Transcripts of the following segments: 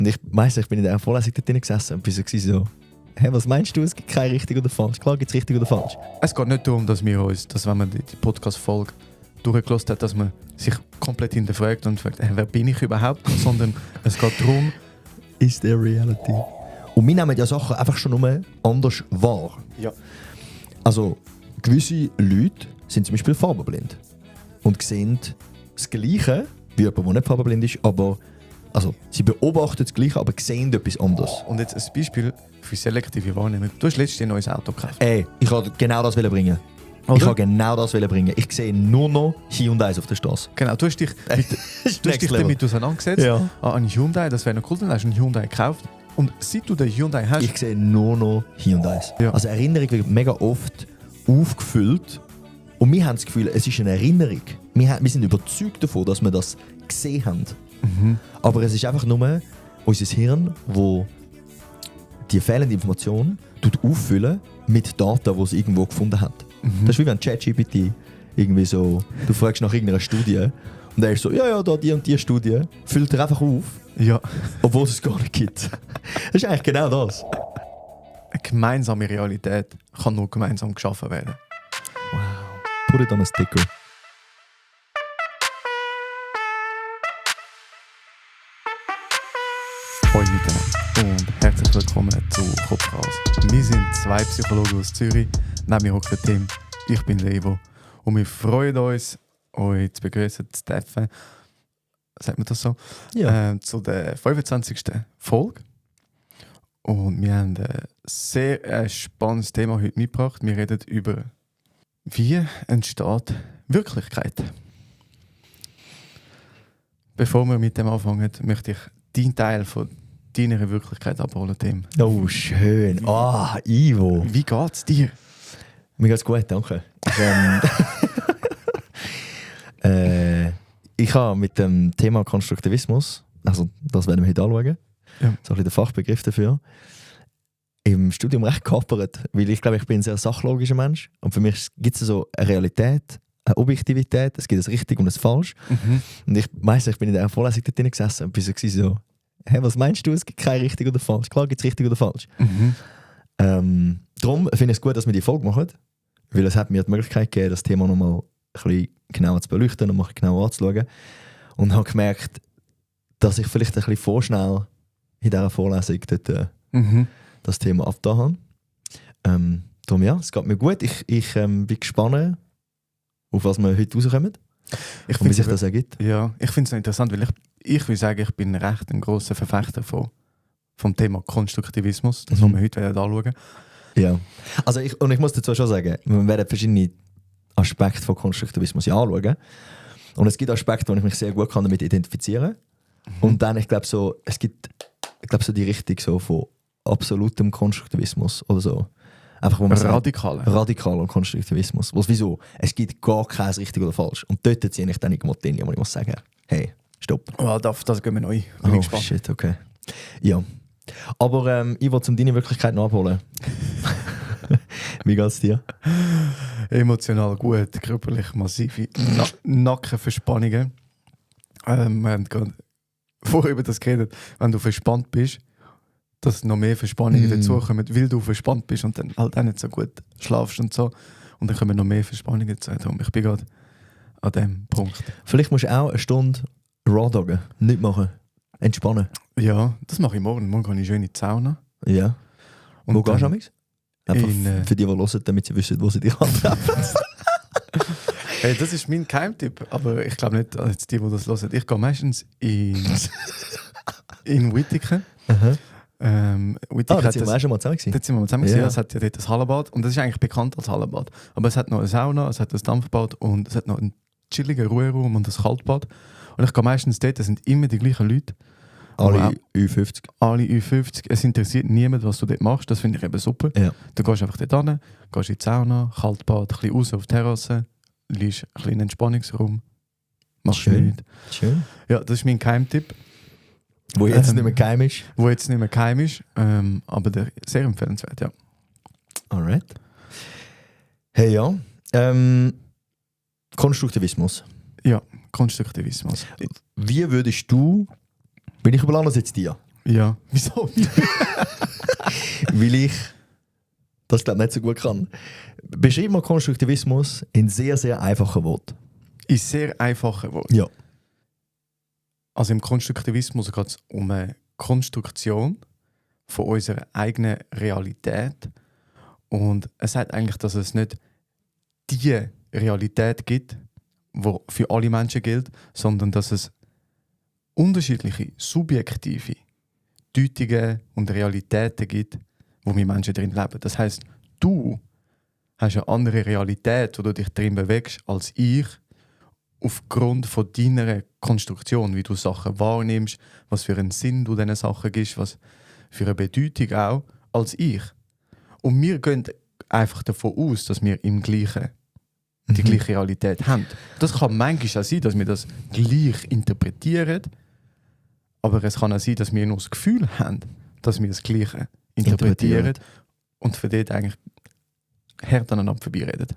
Und ich bin in der Vorlesung dort drin gesessen und bin so, hey, was meinst du, es gibt kein richtig oder falsch? Klar gibt es richtig oder falsch. Es geht nicht darum, dass wenn man die Podcast-Folge durchgelassen hat, dass man sich komplett hinterfragt und fragt, wer bin ich überhaupt? Sondern es geht darum, ist der Reality. Und wir nehmen ja Sachen einfach schon nur anders wahr. Ja. Also, gewisse Leute sind zum Beispiel farbenblind und sehen das Gleiche wie jemand, der nicht farbenblind ist, aber also, sie beobachten das Gleiche, aber sehen etwas anderes. Und jetzt ein Beispiel für selektive Wahrnehmung. Du hast letztens ein neues Auto gekauft. Ich wollte genau das bringen. Oder? Ich wollte genau das bringen. Ich sehe nur noch Hyundais auf der Straße. Genau, du hast dich damit auseinandergesetzt. Ja. Ein Hyundai, das wäre noch cool, dann hast du einen Hyundai gekauft. Und seit du den Hyundai hast... Ich sehe nur noch Hyundais. Ja. Also Erinnerung wird mega oft aufgefüllt. Und wir haben das Gefühl, es ist eine Erinnerung. Wir sind überzeugt davon, dass wir das gesehen haben. Mhm. Aber es ist einfach nur unser Hirn, das die fehlende Information auffüllen mit Daten, die es irgendwo gefunden hat. Mhm. Das ist wie wenn ChatGPT irgendwie so, du fragst nach irgendeiner Studie und er ist so, ja, da die und die Studie, füllt er einfach auf, Ja. obwohl es gar nicht gibt. Das ist eigentlich genau das. Eine gemeinsame Realität kann nur gemeinsam geschaffen werden. Wow. Put it on a sticker. Hallo miteinander und herzlich willkommen zu Kopf raus. Wir sind zwei Psychologen aus Zürich, neben mir hockt der Tim, ich bin Levo und wir freuen uns, euch zu begrüßen, Steffen, sagt man das so, Ja. zu der 25. Folge. Und wir haben ein sehr spannendes Thema heute mitgebracht. Wir reden über, wie entsteht Wirklichkeit. Bevor wir mit dem anfangen, möchte ich deinen Teil von deiner Wirklichkeit abholen, Tim. Oh, schön. Ah, Ivo. Wie geht's dir? Mir geht's gut, danke. Ich habe mit dem Thema Konstruktivismus, also das werden wir heute anschauen, Ja. so ein bisschen der Fachbegriff dafür, im Studium recht gehapert, weil ich glaube, ich bin ein sehr sachlogischer Mensch und für mich gibt es so eine Realität, eine Objektivität, es gibt ein Richtig und ein Falsch. Und ich bin in der Vorlesung dort drin gesessen und bin so, hey, was meinst du, es gibt kein Richtig oder Falsch? Klar gibt es Richtig oder Falsch. Darum finde ich es gut, dass wir die Folge machen, weil es hat mir die Möglichkeit gegeben, das Thema nochmal ein bisschen genauer zu beleuchten und mal genauer anzuschauen. Und habe gemerkt, dass ich vielleicht ein bisschen vorschnell in dieser Vorlesung dort, das Thema abgetan habe. Darum ja, es geht mir gut. Ich bin gespannt, auf was wir heute rauskommen und wie sich das ergibt. Ja, ich finde es interessant, weil ich würde sagen, ich bin recht ein grosser Verfechter vom Thema Konstruktivismus, das wollen wir heute anschauen. Ja, also ich muss dazu schon sagen, wir werden verschiedene Aspekte von Konstruktivismus anschauen. Und es gibt Aspekte, wo ich mich sehr gut damit identifizieren kann. Und dann, ich glaube so die Richtung so von absolutem Konstruktivismus oder so. Einfach, wo man radikaler Konstruktivismus. Wieso? Es gibt gar kein richtig oder falsch. Und dort ziehe ich dann irgendwo die Linie, wo ich muss sagen, hey, stopp. Oh, das gehen wir neu. Bin ich gespannt. Shit, okay. Ja. Aber ich will deine Wirklichkeit noch abholen. Wie geht's dir? Emotional gut, körperlich massive Nackenverspannungen. Wir haben gerade vorher über das geredet, wenn du verspannt bist, dass noch mehr Verspannungen dazukommen, weil du verspannt bist und dann halt auch nicht so gut schlafst und so. Und dann kommen noch mehr Verspannungen dazu. Ich bin gerade an dem Punkt. Vielleicht musst du auch eine Stunde Raw doggen, nicht machen, entspannen. Ja, das mache ich morgen. Morgen gehe ich schön in die Sauna. Ja. Und wo gehst du amigs? Einfach für die hören, damit sie wissen, wo sie dich antreffen. Hey, das ist mein Geheimtipp, aber ich glaube nicht, als die das hören. Ich gehe meistens in Wittigen. Da sind wir auch schon mal zusammen gewesen. Dort sind wir mal zusammen gewesen. Es hat ja dort das Hallenbad und das ist eigentlich bekannt als Hallenbad. Aber es hat noch eine Sauna, es hat ein Dampfbad und es hat noch einen chilligen Ruheraum und ein Kaltbad. Und ich gehe meistens dort, es sind immer die gleichen Leute. Alle Ü50. Alle Ü50. Es interessiert niemand, was du dort machst. Das finde ich eben super. Ja. Du gehst einfach dort hin, gehst in die Sauna, Kaltbad, ein bisschen raus auf die Terrasse, liegst ein bisschen in den Entspannungsraum. Machst nichts. Schön. Ja, das ist mein Geheimtipp. Wo jetzt nicht mehr geheim ist. Wo jetzt nicht mehr geheim ist, aber sehr empfehlenswert, ja. Alright. Hey, ja. Konstruktivismus. Ja, Konstruktivismus. Wie würdest du, wenn ich überlasse jetzt dir, Ja. Wieso? Weil ich das glaube nicht so gut kann. Beschreib mal Konstruktivismus in sehr, sehr einfachen Worten. In sehr einfachen Worten. Ja. Also im Konstruktivismus geht es um eine Konstruktion von unserer eigenen Realität. Und es sagt eigentlich, dass es nicht die Realität gibt, die für alle Menschen gilt, sondern dass es unterschiedliche, subjektive Deutungen und Realitäten gibt, wo wir Menschen drin leben. Das heisst, du hast eine andere Realität, wo du dich drin bewegst, als ich, aufgrund von deiner Konstruktion, wie du Sachen wahrnimmst, was für einen Sinn du diesen Sachen gibst, was für eine Bedeutung auch, als ich. Und wir gehen einfach davon aus, dass wir die gleiche Realität haben. Das kann manchmal auch sein, dass wir das gleich interpretieren, aber es kann auch sein, dass wir nur das Gefühl haben, dass wir das Gleiche interpretieren und für das eigentlich hart aneinander vorbeireden.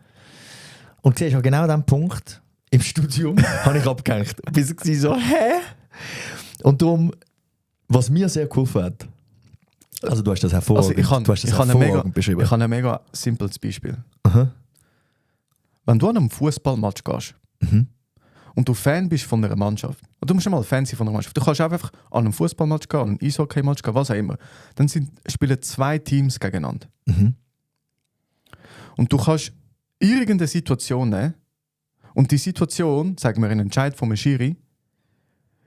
Und siehst du, genau an diesem Punkt im Studium habe ich abgehängt. Bis ich so, hä? Und darum, was mir sehr geholfen hat, also du hast das hervorragend, beschrieben. Ich habe ein mega simples Beispiel. Aha. Wenn du an einem Fußballmatch gehst und du Fan bist von einer Mannschaft, und du musst mal Fan sein von einer Mannschaft, du kannst einfach an einem Fußballmatch gehen, an einem Eishockey-Match gehen, was auch immer, dann spielen zwei Teams gegeneinander. Und du kannst irgendeine Situation nehmen und die Situation, sagen wir einen Entscheid von einem Schiri,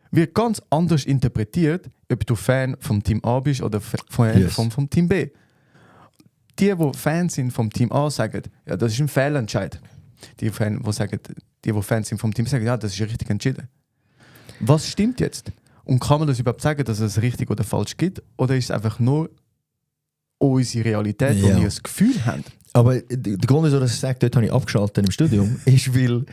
wird ganz anders interpretiert, ob du Fan vom Team A bist oder vom Team B. Die Fans sind vom Team A, sagen, ja, das ist ein Fehlentscheid. Die Fans sind vom Team sagen, ja, das ist richtig entschieden. Was stimmt jetzt? Und kann man das überhaupt sagen, dass es richtig oder falsch gibt? Oder ist es einfach nur unsere Realität, wo wir das Gefühl haben? Aber der Grund, wieso ich sage, dort habe ich abgeschaltet im Studium, ist, weil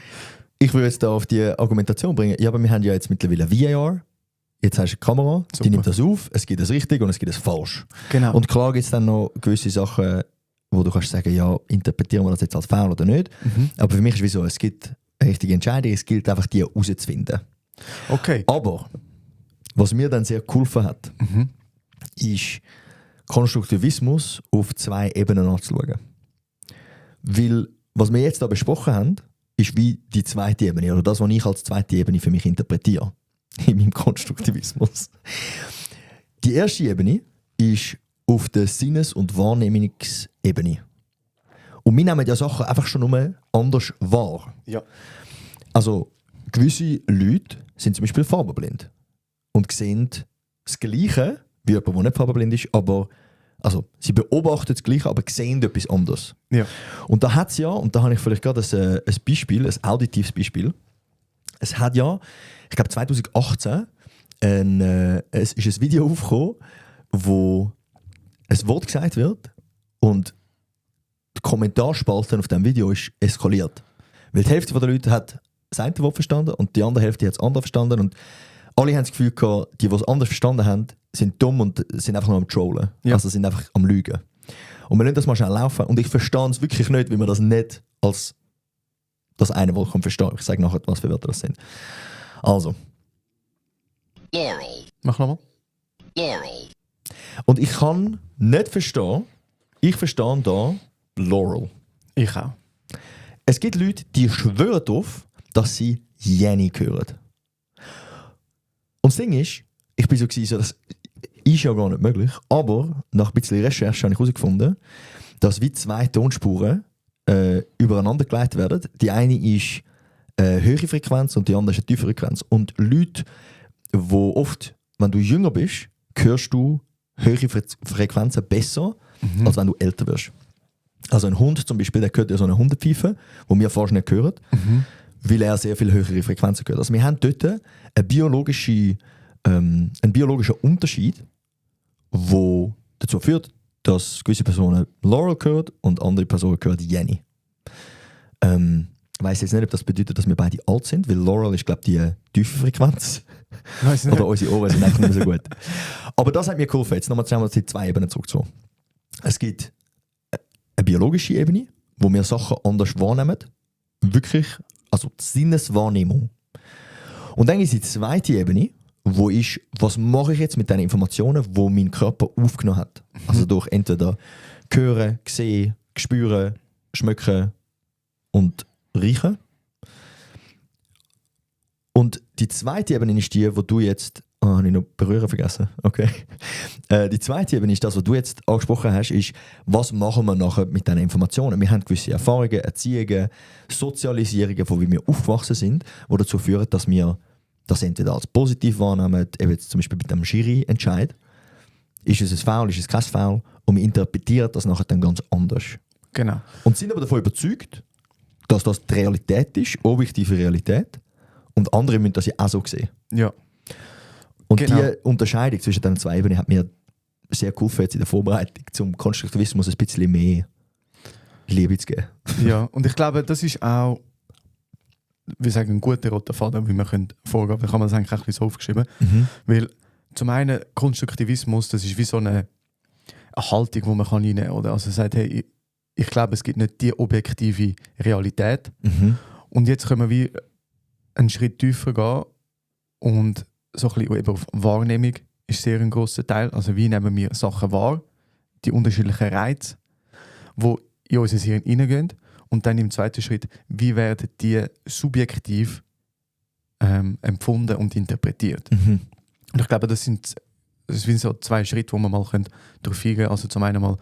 ich will jetzt da auf die Argumentation bringen. Ja, aber wir haben ja jetzt mittlerweile VR. Jetzt hast du eine Kamera, die nimmt das auf, es gibt das richtig und es gibt das falsch. Genau. Und klar gibt es dann noch gewisse Sachen, wo du kannst sagen, ja, interpretieren wir das jetzt als faul oder nicht. Aber für mich ist es so, es gibt eine richtige Entscheidung, es gilt einfach, die herauszufinden. Okay. Aber, was mir dann sehr geholfen hat, ist Konstruktivismus auf zwei Ebenen anzuschauen. Weil, was wir jetzt da besprochen haben, ist wie die zweite Ebene, oder das, was ich als zweite Ebene für mich interpretiere. In meinem Konstruktivismus. Die erste Ebene ist auf der Sinnes- und Wahrnehmungsebene. Und wir nehmen ja Sachen einfach schon nur anders wahr. Ja. Also, gewisse Leute sind zum Beispiel farbenblind und sehen das Gleiche wie jemand, der nicht farbenblind ist, aber also, sie beobachten das Gleiche, aber sehen etwas anderes. Ja. Und da hat es ja, und da habe ich vielleicht gerade ein Beispiel, ein auditives Beispiel. Es hat ja, ich glaube 2018, es ist ein Video aufgekommen, wo ein Wort gesagt wird und die Kommentarspalte auf diesem Video ist eskaliert. Weil die Hälfte der Leute hat das eine Wort verstanden und die andere Hälfte hat das andere verstanden. Und alle haben das Gefühl gehabt, die es anders verstanden haben, sind dumm und sind einfach nur am Trollen. Ja. Also sind einfach am Lügen. Und wir lassen das mal schnell laufen. Und ich verstehe es wirklich nicht, wie man das nicht als das eine Wort verstehen kann. Ich sage nachher, was für Wörter das sind. Also. Laurel. Mach nochmal. Laurel. Und ich kann nicht verstehen, ich verstehe da Laurel. Ich auch. Es gibt Leute, die schwören darauf, dass sie Jenny hören. Und das Ding ist, ich bin so, das ist ja gar nicht möglich, aber nach ein bisschen Recherche habe ich herausgefunden, dass wie zwei Tonspuren übereinander geleitet werden. Die eine ist höhere Frequenz und die andere ist eine tiefe Frequenz. Und Leute, die oft, wenn du jünger bist, hörst du höhere Frequenzen besser, als wenn du älter wirst. Also ein Hund zum Beispiel, der hört ja so eine Hundepfeife, die wir fast nicht hören, weil er sehr viel höhere Frequenzen hört. Also wir haben dort einen biologischen Unterschied, der dazu führt, dass gewisse Personen Laurel hören und andere Personen hören Jenny. Ich weiss jetzt nicht, ob das bedeutet, dass wir beide alt sind, weil Laurel ist, glaube ich, die tiefe Frequenz. Oder unsere Ohren sind einfach nicht mehr so gut. Aber das hat mir geholfen. Jetzt nochmal zusammen die zwei Ebenen zurückzuholen. Es gibt eine biologische Ebene, wo wir Sachen anders wahrnehmen. Wirklich, also die Sinneswahrnehmung. Und dann gibt es die zweite Ebene, wo ist, was mache ich jetzt mit den Informationen, die mein Körper aufgenommen hat. Also durch entweder hören, sehen, spüren, schmecken und riechen. Und die zweite Ebene ist die, wo du jetzt... habe ich noch berühren vergessen? Okay. Die zweite Ebene ist das, was du jetzt angesprochen hast, ist, was machen wir nachher mit diesen Informationen? Wir haben gewisse Erfahrungen, Erziehungen, Sozialisierungen, von wie wir aufgewachsen sind, die dazu führen, dass wir das entweder als positiv wahrnehmen, eben jetzt zum Beispiel mit dem Schiri-Entscheid. Ist es ein Foul, ist es kein Foul? Und wir interpretieren das nachher dann ganz anders. Genau. Und sind aber davon überzeugt, dass das die Realität ist, objektive Realität. Und andere müssen das ja auch so sehen. Ja. Und Genau. die Unterscheidung zwischen diesen zwei Ebenen hat mir sehr geholfen jetzt in der Vorbereitung zum Konstruktivismus ein bisschen mehr Liebe zu geben. Ja, und ich glaube, das ist auch, wir sagen, ein guter roter Faden, wie wir vorgehen können. Da kann man das eigentlich auch ein bisschen so aufgeschrieben. Weil zum einen Konstruktivismus, das ist wie so eine Haltung, die man reinnehmen kann. Oder? Also sagt, hey, ich glaube, es gibt nicht die objektive Realität. Und jetzt können wir wie einen Schritt tiefer gehen und so ein bisschen eben auf Wahrnehmung ist sehr ein grosser Teil. Also wie nehmen wir Sachen wahr, die unterschiedlichen Reize, die in unser Hirn hineingehen. Und dann im zweiten Schritt, wie werden die subjektiv empfunden und interpretiert. Und ich glaube, das sind so zwei Schritte, wo man mal darauf eingehen können. Also zum einen mal,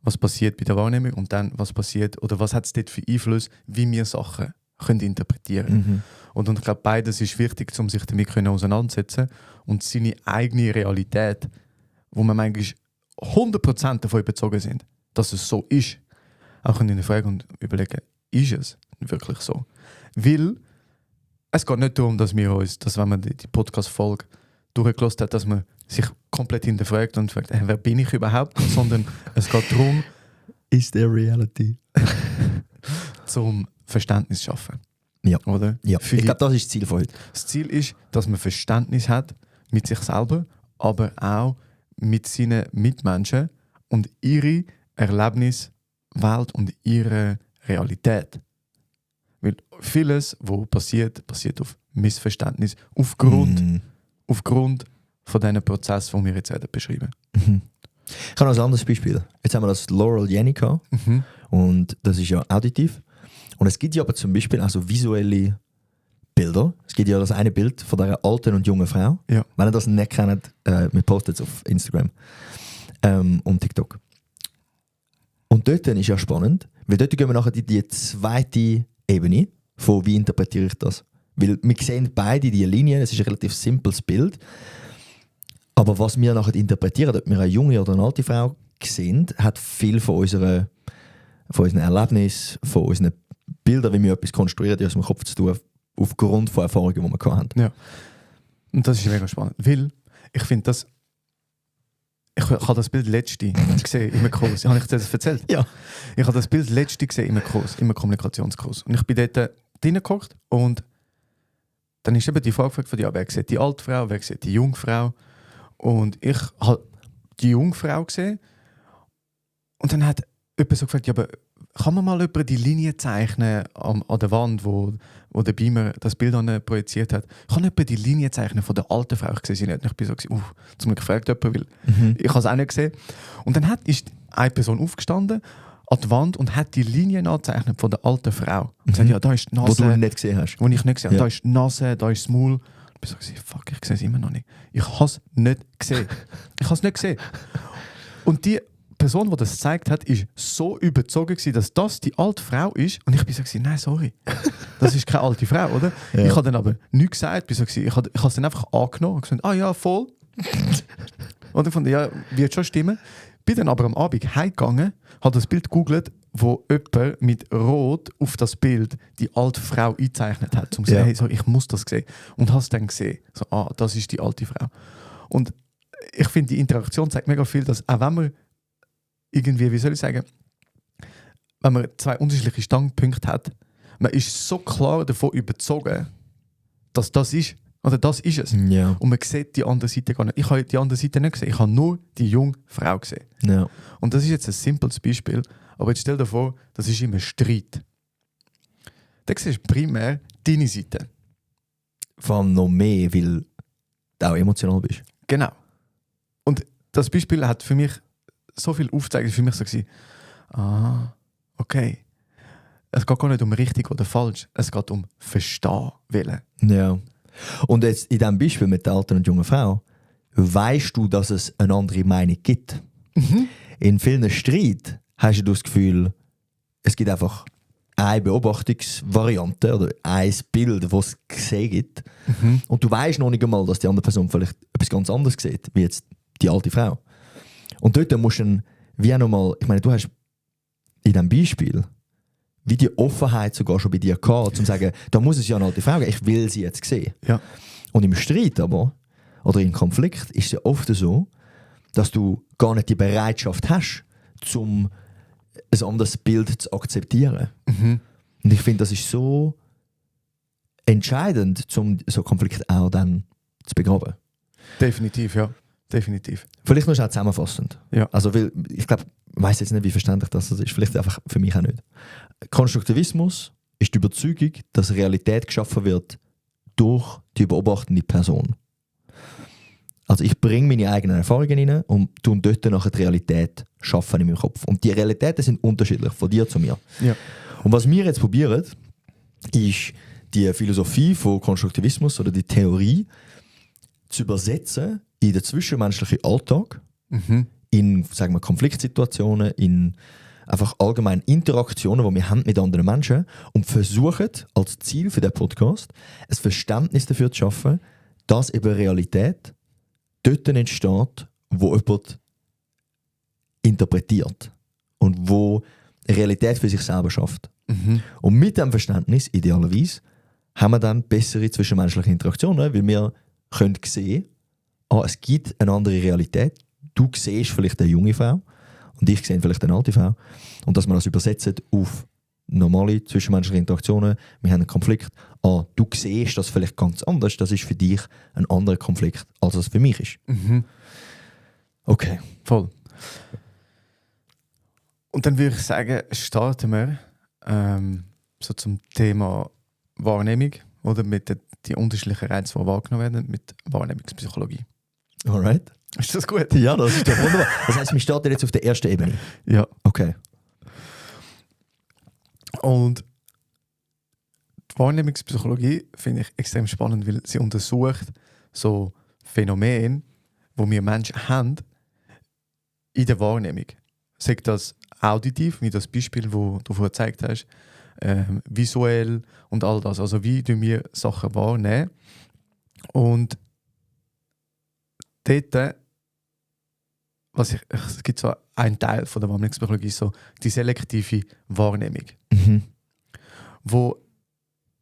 was passiert bei der Wahrnehmung und dann, was passiert oder was hat es dort für Einfluss, wie wir Sachen können interpretieren. Und ich glaube, beides ist wichtig, um sich damit auseinanderzusetzen und seine eigene Realität, wo man eigentlich 100% davon überzeugt sind, dass es so ist, auch in der Frage und überlegen, ist es wirklich so? Weil es geht nicht darum, dass wir uns, dass wenn man die Podcast-Folge durchgelassen hat, dass man sich komplett hinterfragt und fragt, wer bin ich überhaupt? Sondern es geht darum, Is there reality? zum Verständnis schaffen. Ja. Oder? Ja. Ich glaube, das ist das Ziel von heute. Das Ziel ist, dass man Verständnis hat mit sich selber, aber auch mit seinen Mitmenschen und ihre Erlebniswelt und ihre Realität. Weil vieles, was passiert, passiert auf Missverständnis, aufgrund von diesen Prozessen, die wir jetzt beschreiben. Ich habe noch ein anderes Beispiel. Jetzt haben wir das Laurel Jenny gehabt. Und das ist ja auditiv. Und es gibt ja aber zum Beispiel auch so visuelle Bilder. Es gibt ja das eine Bild von dieser alten und jungen Frau. Ja. Wenn ihr das nicht kennt, wir posten es auf Instagram und TikTok. Und dort ist ja spannend, weil dort gehen wir nachher in die zweite Ebene von wie interpretiere ich das. Weil wir sehen beide diese Linien, es ist ein relativ simples Bild. Aber was wir nachher interpretieren, ob wir eine junge oder eine alte Frau sehen, hat viel von unseren Erlebnissen, von unseren Bildern, wie wir etwas konstruieren, in unserem Kopf zu tun, aufgrund von Erfahrungen, die wir hatten. Ja. Und das ist mega spannend, weil ich finde das. Ich habe das Bild letzte gesehen im Kurs. Habe ich dir das erzählt? Ja. Ich habe das Bild letzte gesehen im Kurs, im Kommunikationskurs. Und ich bin dort reingeguckt und dann ist eben die Frage gefragt von, ja, wer sieht die alte Frau, wer sieht die junge Frau? Und ich habe die junge Frau gesehen und dann hat jemand so gefragt, ja, aber kann man mal die Linie zeichnen an der Wand, wo der Beamer das Bild projiziert hat? Kann jemand die Linie zeichnen von der alten Frau? Ich sehe sie nicht. Und ich bin so, jetzt mich gefragt, jemand will. Ich habe es auch nicht gesehen. Und dann ist eine Person aufgestanden an die Wand und hat die Linie angezeichnet von der alten Frau. Und gesagt, ja, da ist die Nase. Wo du nicht gesehen hast. Wo ich nicht gesehen habe. Ja. Da ist die Nase, da ist das Maul. Ich bin so, fuck, ich sehe es immer noch nicht. Ich habe es nicht gesehen. Ich habe es nicht gesehen. Und die Person, die das gezeigt hat, ist so überzeugt gewesen, dass das die alte Frau ist. Und ich bin so, nein, sorry, das ist keine alte Frau, oder? Ja. Ich habe dann aber nichts gesagt. Bin so, ich habe es dann einfach angenommen und gesagt, ah ja, voll. Und ich fand, ja, wird schon stimmen. Bin dann aber am Abend heimgegangen, habe das Bild gegoogelt, wo jemand mit Rot auf das Bild die alte Frau eingezeichnet hat, um zu sagen, hey, so, ich muss das sehen. Und habe es dann gesehen. So, das ist die alte Frau. Und ich finde, die Interaktion zeigt mega viel, dass auch wenn man irgendwie, wie soll ich sagen, wenn man zwei unterschiedliche Standpunkte hat, man ist so klar davon überzeugt, dass das ist. Oder das ist es. Ja. Und man sieht die andere Seite gar nicht. Ich habe die andere Seite nicht gesehen. Ich habe nur die junge Frau gesehen. Ja. Und das ist jetzt ein simples Beispiel. Aber jetzt stell dir vor, das ist immer Streit. Da siehst du primär deine Seite. Vor allem noch mehr, weil auch emotional bist. Genau. Und das Beispiel hat für mich so viel aufgezeigt, für mich so gewesen, okay. Es geht gar nicht um richtig oder falsch, es geht um Verstehen wollen. Ja. Und jetzt in diesem Beispiel mit der alten und jungen Frau, weißt du, dass es eine andere Meinung gibt. In vielen Streit hast du das Gefühl, es gibt einfach eine Beobachtungsvariante oder ein Bild, das es gesehen gibt. Und du weißt noch nicht einmal, dass die andere Person vielleicht etwas ganz anderes sieht, wie jetzt die alte Frau. Und dort musst du dann, wie auch nochmal, ich meine, du hast in diesem Beispiel wie die Offenheit sogar schon bei dir gehabt, um zu sagen, da muss es ja eine alte Frau geben, ich will sie jetzt sehen. Ja. Und im Streit aber, oder im Konflikt, ist es ja oft so, dass du gar nicht die Bereitschaft hast, um ein anderes Bild zu akzeptieren. Und ich finde, das ist so entscheidend, um so Konflikte auch dann zu begraben. Definitiv, ja. Definitiv. Vielleicht noch schnell zusammenfassend. Ja. Also, weil ich glaube, ich weiss jetzt nicht, wie verständlich das ist. Vielleicht einfach für mich auch nicht. Konstruktivismus ist die Überzeugung, dass Realität geschaffen wird durch die beobachtende Person. Also ich bringe meine eigenen Erfahrungen rein und tue dort nachher die Realität schaffen in meinem Kopf. Und die Realitäten sind unterschiedlich, von dir zu mir. Ja. Und was wir jetzt probieren, ist die Philosophie von Konstruktivismus oder die Theorie zu übersetzen in den zwischenmenschlichen Alltag, in, sagen wir, Konfliktsituationen, in einfach allgemein Interaktionen, die wir haben mit anderen Menschen und versuchen, als Ziel für den Podcast, ein Verständnis dafür zu schaffen, dass eben Realität dort entsteht, wo jemand interpretiert und wo Realität für sich selber schafft. Und mit diesem Verständnis, idealerweise, haben wir dann bessere zwischenmenschliche Interaktionen, weil wir können sehen, es gibt eine andere Realität. Du siehst vielleicht eine junge Frau und ich sehe vielleicht eine alte Frau. Und dass man das übersetzt auf normale zwischenmenschliche Interaktionen, wir haben einen Konflikt, du siehst das vielleicht ganz anders, das ist für dich ein anderer Konflikt, als es für mich ist. Okay. Voll. Und dann würde ich sagen, starten wir so zum Thema Wahrnehmung oder mit die unterschiedlichen Reize, die wahrgenommen werden, mit Wahrnehmungspsychologie. Alright. Ist das gut? Ja, das ist doch wunderbar. Das heisst, wir starten jetzt auf der ersten Ebene. Ja. Okay. Und die Wahrnehmungspsychologie finde ich extrem spannend, weil sie untersucht so Phänomene, die wir Menschen haben, in der Wahrnehmung. Sagt das auditiv, wie das Beispiel, das du vorher gezeigt hast, visuell und all das. Also wie wir Sachen wahrnehmen. Und dort, es gibt so einen Teil von der Wahrnehmungspsychologie, so die selektive Wahrnehmung, wo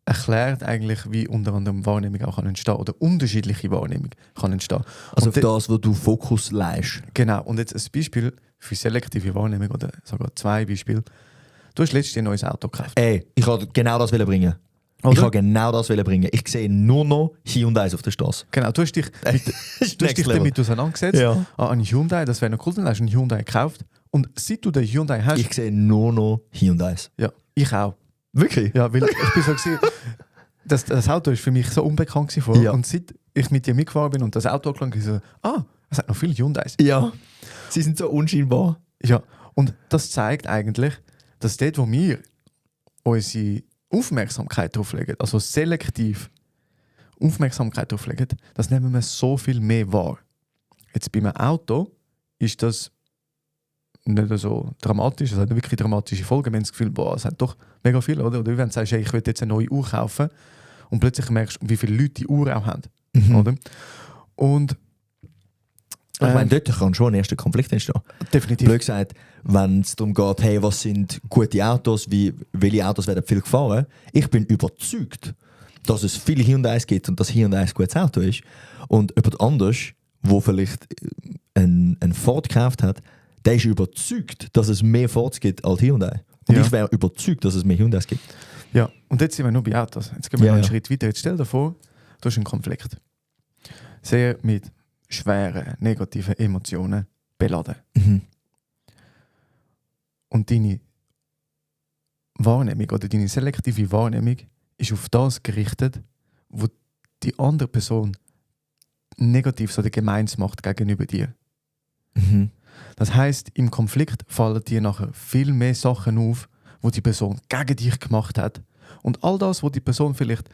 erklärt eigentlich, wie unter anderem Wahrnehmung auch kann entstehen oder unterschiedliche Wahrnehmung kann entstehen. Also und auf das, wo du Fokus leist. Genau, und jetzt ein Beispiel für selektive Wahrnehmung oder sogar zwei Beispiele. Du hast letztens ein neues Auto gekauft. Ey, ich wollte genau das bringen. Oder? Ich kann genau das bringen. Ich sehe nur noch Hyundais auf der Straße. Genau, du hast dich damit auseinandergesetzt. Ja. Ein Hyundai, das wäre noch cool, dann hast du einen Hyundai gekauft. Und seit du den Hyundai hast... Ich sehe nur noch Hyundais. Ja, ich auch. Wirklich? Ja, weil ich bin so gewesen, das Auto ist für mich so unbekannt gewesen. Ja. Und seit ich mit dir mitgefahren bin und das Auto angelangt, ich so, es hat noch viele Hyundais. Ja. Sie sind so unscheinbar. Ja, und das zeigt eigentlich, dass dort, wo wir unsere Aufmerksamkeit drauflegen, also selektiv Aufmerksamkeit drauflegen, das nehmen wir so viel mehr wahr. Jetzt bei einem Auto ist das nicht so dramatisch, es hat nicht wirklich dramatische Folgen, wenn du das Gefühl, es hat doch mega viel, oder wenn du sagst, hey, ich will jetzt eine neue Uhr kaufen und plötzlich merkst du, wie viele Leute die Uhr auch haben. Oder? Und Ich meine, dort kann schon ein erster Konflikt entstehen. definitiv. Blöd gesagt, wenn es darum geht, hey, was sind gute Autos, welche Autos werden viel gefahren, ich bin überzeugt, dass es viele Hyundais gibt und dass Hyundai ein gutes Auto ist. Und jemand anders, der vielleicht einen Ford gekauft hat, der ist überzeugt, dass es mehr Fords gibt als Hyundai. Und Ja. ich wäre überzeugt, dass es mehr Hyundais gibt. Ja, und jetzt sind wir nur bei Autos. Jetzt gehen wir Ja, noch einen ja. Schritt weiter. Jetzt stell dir vor, du hast einen Konflikt. Sehr mit schweren, negativen Emotionen beladen. Und deine Wahrnehmung oder deine selektive Wahrnehmung ist auf das gerichtet, wo die andere Person negativ so der Gemeins macht gegenüber dir. Mhm. Das heisst, im Konflikt fallen dir nachher viel mehr Sachen auf, wo die Person gegen dich gemacht hat. Und all das, was die Person vielleicht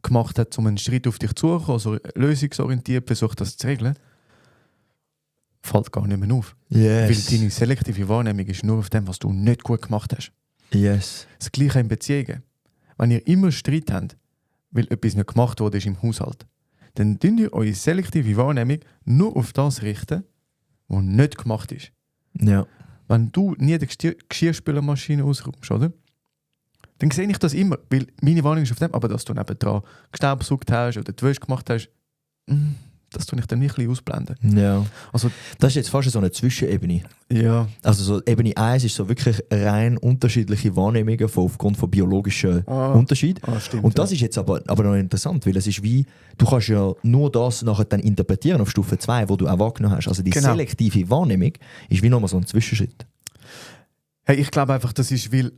gemacht hat, um einen Schritt auf dich zu kommen, also lösungsorientiert versucht, das zu regeln, fällt gar nicht mehr auf. Yes. Weil deine selektive Wahrnehmung ist nur auf dem, was du nicht gut gemacht hast. Yes. Das Gleiche in Beziehungen. Wenn ihr immer Streit habt, weil etwas nicht gemacht wurde im Haushalt, dann tun ihr eure selektive Wahrnehmung nur auf das richten, was nicht gemacht ist. Ja. Wenn du nie die Geschirrspülermaschine ausräumst, oder? Dann sehe ich das immer, weil meine Wahrnehmung ist auf dem, aber dass du nebenan gestaubsaugt hast oder die Wäsche gemacht hast, das tue ich dann nicht ein bisschen ausblenden. Ja. Also, Das ist jetzt fast so eine Zwischenebene. ja. Also so Ebene 1 ist so wirklich rein unterschiedliche Wahrnehmungen aufgrund von biologischen Unterschieden. Stimmt. Und das ist jetzt aber noch interessant, weil es ist wie, du kannst ja nur das nachher dann interpretieren auf Stufe 2, wo du auch wahrgenommen hast. Also die Genau. selektive Wahrnehmung ist wie nochmal so ein Zwischenschritt. Hey, ich glaube einfach, das ist, weil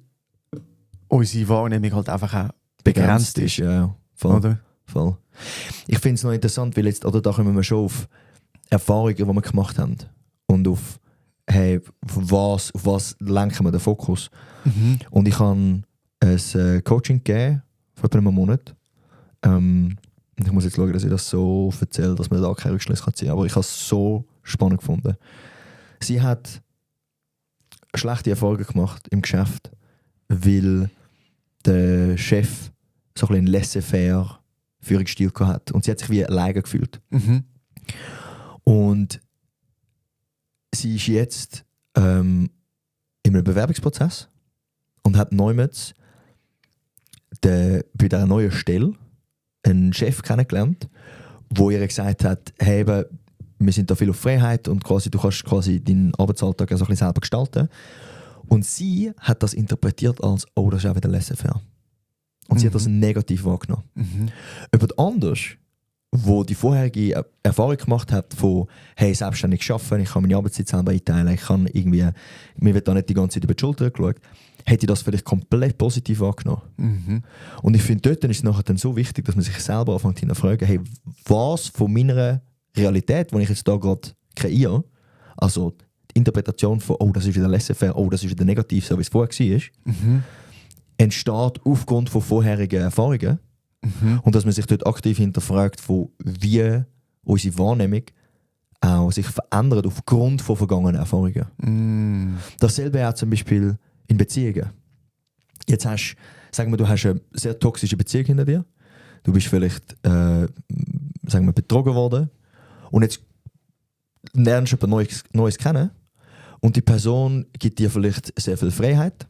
unsere Wahrnehmung halt einfach auch begrenzt ist. Ja, voll. Oder? Voll. Ich finde es noch interessant, weil jetzt, oder da kommen wir schon auf Erfahrungen, die wir gemacht haben. Und auf, hey, auf was lenken wir den Fokus. Mhm. Und ich habe ein Coaching gegeben, vor etwa einem Monat. Ich muss jetzt schauen, dass ich das so erzähle, dass man da keine Rückschlüsse ziehen kann. Aber ich habe es so spannend gefunden. Sie hat schlechte Erfolge gemacht im Geschäft, weil der Chef so ein bisschen einen laissez-faire Führungsstil hat. Und sie hat sich wie alleine gefühlt. Mhm. Und sie ist jetzt in einem Bewerbungsprozess und hat neumals bei dieser neuen Stelle einen Chef kennengelernt, wo ihr gesagt hat, hey, eben, wir sind da viel auf Freiheit und quasi, du kannst quasi deinen Arbeitsalltag also ein bisschen selber gestalten. Und sie hat das interpretiert als, oh, das ist auch wieder laissez-faire. Und sie hat das negativ wahrgenommen. Mhm. Jemand anders, wo die vorherige Erfahrung gemacht hat von hey, selbstständig arbeiten, ich kann meine Arbeitszeit selber einteilen, ich kann irgendwie, mir wird da nicht die ganze Zeit über die Schulter geschaut, hätte ich das vielleicht komplett positiv wahrgenommen. Mhm. Und ich finde, dort ist es nachher dann so wichtig, dass man sich selber anfängt zu hinterfragen, hey, was von meiner Realität, die ich jetzt da gerade kreiere, also die Interpretation von, oh, das ist wieder laissez-faire, oh, das ist wieder negativ, so wie es vorher war, Mhm. entsteht aufgrund von vorherigen Erfahrungen. Mhm. Und dass man sich dort aktiv hinterfragt, von wie unsere Wahrnehmung auch sich verändert aufgrund von vergangenen Erfahrungen. Mhm. Dasselbe auch zum Beispiel in Beziehungen. Jetzt sagen wir, du hast eine sehr toxische Beziehung hinter dir. Du bist vielleicht sagen wir, betrogen worden. Und jetzt lernst du jemand Neues kennen. Und die Person gibt dir vielleicht sehr viel Freiheit,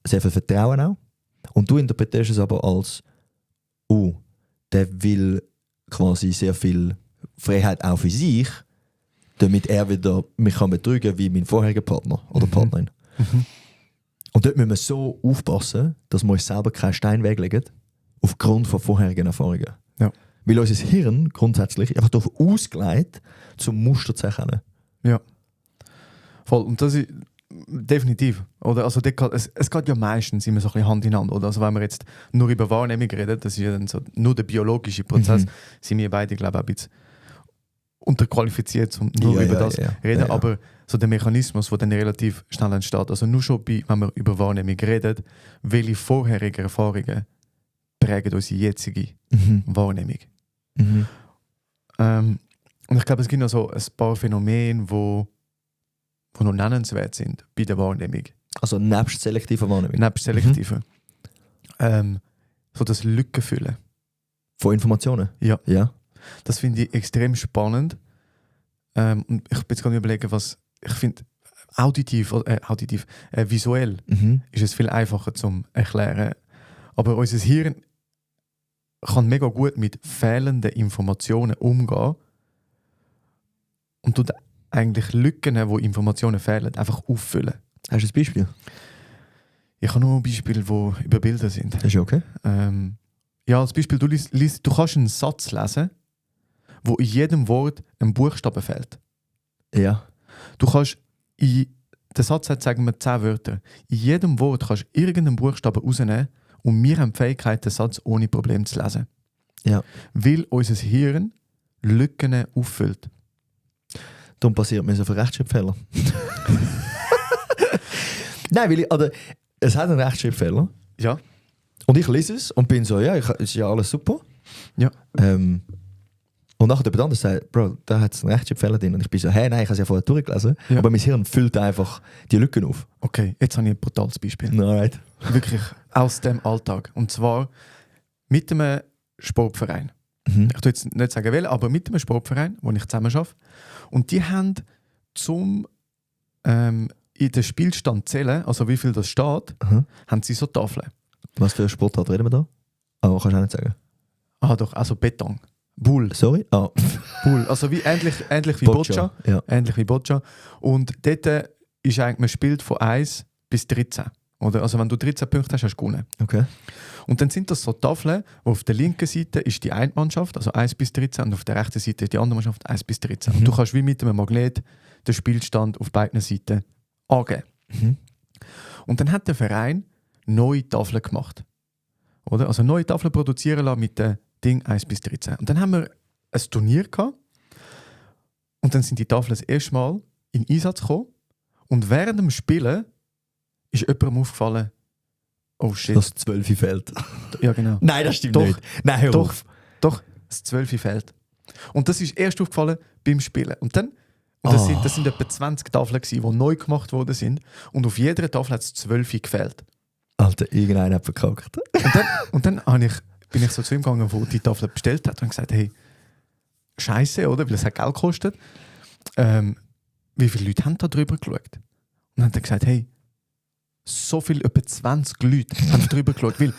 sehr viel Vertrauen auch. Und du interpretierst es aber als der will quasi sehr viel Freiheit auch für sich, damit er wieder mich kann betrügen wie mein vorheriger Partner oder Partnerin. Mhm. Und dort müssen wir so aufpassen, dass wir uns selber keinen Stein weglegen, aufgrund von vorherigen Erfahrungen. Ja. Weil unser Hirn grundsätzlich einfach darauf ausgelegt, zum Muster zu erkennen. Ja. Voll. Und das ist definitiv. Oder? Also, es geht ja meistens immer so ein bisschen Hand in Hand. Oder? Also, wenn wir jetzt nur über Wahrnehmung reden, das ist ja dann so nur der biologische Prozess, sind wir beide, glaube ich, ein bisschen unterqualifiziert, um nur über das zu reden. Ja. Aber so der Mechanismus, der dann relativ schnell entsteht, also nur schon wenn wir über Wahrnehmung reden, welche vorherigen Erfahrungen prägen unsere jetzige Wahrnehmung. Mhm. Und ich glaube, es gibt noch so ein paar Phänomene, die noch nennenswert sind bei der Wahrnehmung. Also nebst selektiver Wahrnehmung. Nebst selektiver. So das Lückenfüllen. Von Informationen? Ja. Ja. Das finde ich extrem spannend. Und ich bin jetzt gerade überlegen, was ich finde, visuell ist es viel einfacher zum erklären. Aber unser Hirn kann mega gut mit fehlenden Informationen umgehen und tut eigentlich Lücken, wo Informationen fehlen, einfach auffüllen. Hast du ein Beispiel? Ich habe nur Beispiele, die über Bilder sind. Das ist okay. Ja, als Beispiel, du kannst einen Satz lesen, wo in jedem Wort ein Buchstabe fehlt. Ja. Du kannst der Satz hat, sagen wir, 10 Wörter. In jedem Wort kannst du irgendeinen Buchstaben rausnehmen und wir haben die Fähigkeit, den Satz ohne Problem zu lesen. Ja. Weil unser Hirn Lücken auffüllt. Darum passiert mir so viel Rechtschreibfehler. Nein, weil es hat einen Rechtschreibfehler. Ja. Und ich lese es und bin so, ja, es ist ja alles super. Ja. Und nachher jemand anderes sagt, Bro, da hat es einen Rechtschreibfehler drin. Und ich bin so, hey, nein, ich habe es ja vorher durchgelesen. Ja. Aber mein Hirn füllt einfach die Lücken auf. Okay, jetzt habe ich ein brutales Beispiel. Alright. Wirklich aus dem Alltag. Und zwar mit einem Sportverein. Mhm. Ich tue jetzt nicht sagen, welchen, aber mit einem Sportverein, wo ich zusammen arbeite. Und die haben zum in den Spielstand zählen, also wie viel das steht, Mhm. haben sie so Tafeln. Was für eine Sportart reden wir da? Aber kannst du auch nicht sagen. Ah doch, also Beton. Bull. Sorry? Ah. Bull. Also wie, ähnlich wie Boccia. Ja. Ähnlich wie Boccia. Und dort ist eigentlich, man spielt von 1 bis 13. Oder? Also wenn du 13 Punkte hast, hast du gewonnen. Okay. Und dann sind das so Tafeln, wo auf der linken Seite ist die eine Mannschaft, also 1 bis 13, und auf der rechten Seite ist die andere Mannschaft, 1 bis 13. Und du kannst wie mit einem Magnet den Spielstand auf beiden Seiten angeben. Mhm. Und dann hat der Verein neue Tafeln gemacht. Oder? Also neue Tafeln produzieren lassen mit dem Ding 1 bis 13. Und dann haben wir ein Turnier gehabt. Und dann sind die Tafeln das erste Mal in Einsatz gekommen. Und während dem Spielen ist jemandem aufgefallen, oh shit. Das 12 fehlt. Ja, genau. Nein, das stimmt Doch. nicht. Nein, hör Doch, auf. doch, das 12 fehlt. Und das ist erst aufgefallen beim Spielen. Und das sind etwa 20 Tafeln gewesen, die neu gemacht worden sind. Und auf jeder Tafel hat es 12 gefehlt. Alter, irgendeiner hat verkackt. Und dann bin ich so zu ihm gegangen, wo die Tafel bestellt hat, und gesagt, hey, Scheiße, oder? Weil es hat Geld gekostet. Wie viele Leute haben da drüber geschaut? Und dann hat er gesagt, hey, so viel, etwa 20 Leute haben drüber geschaut, weil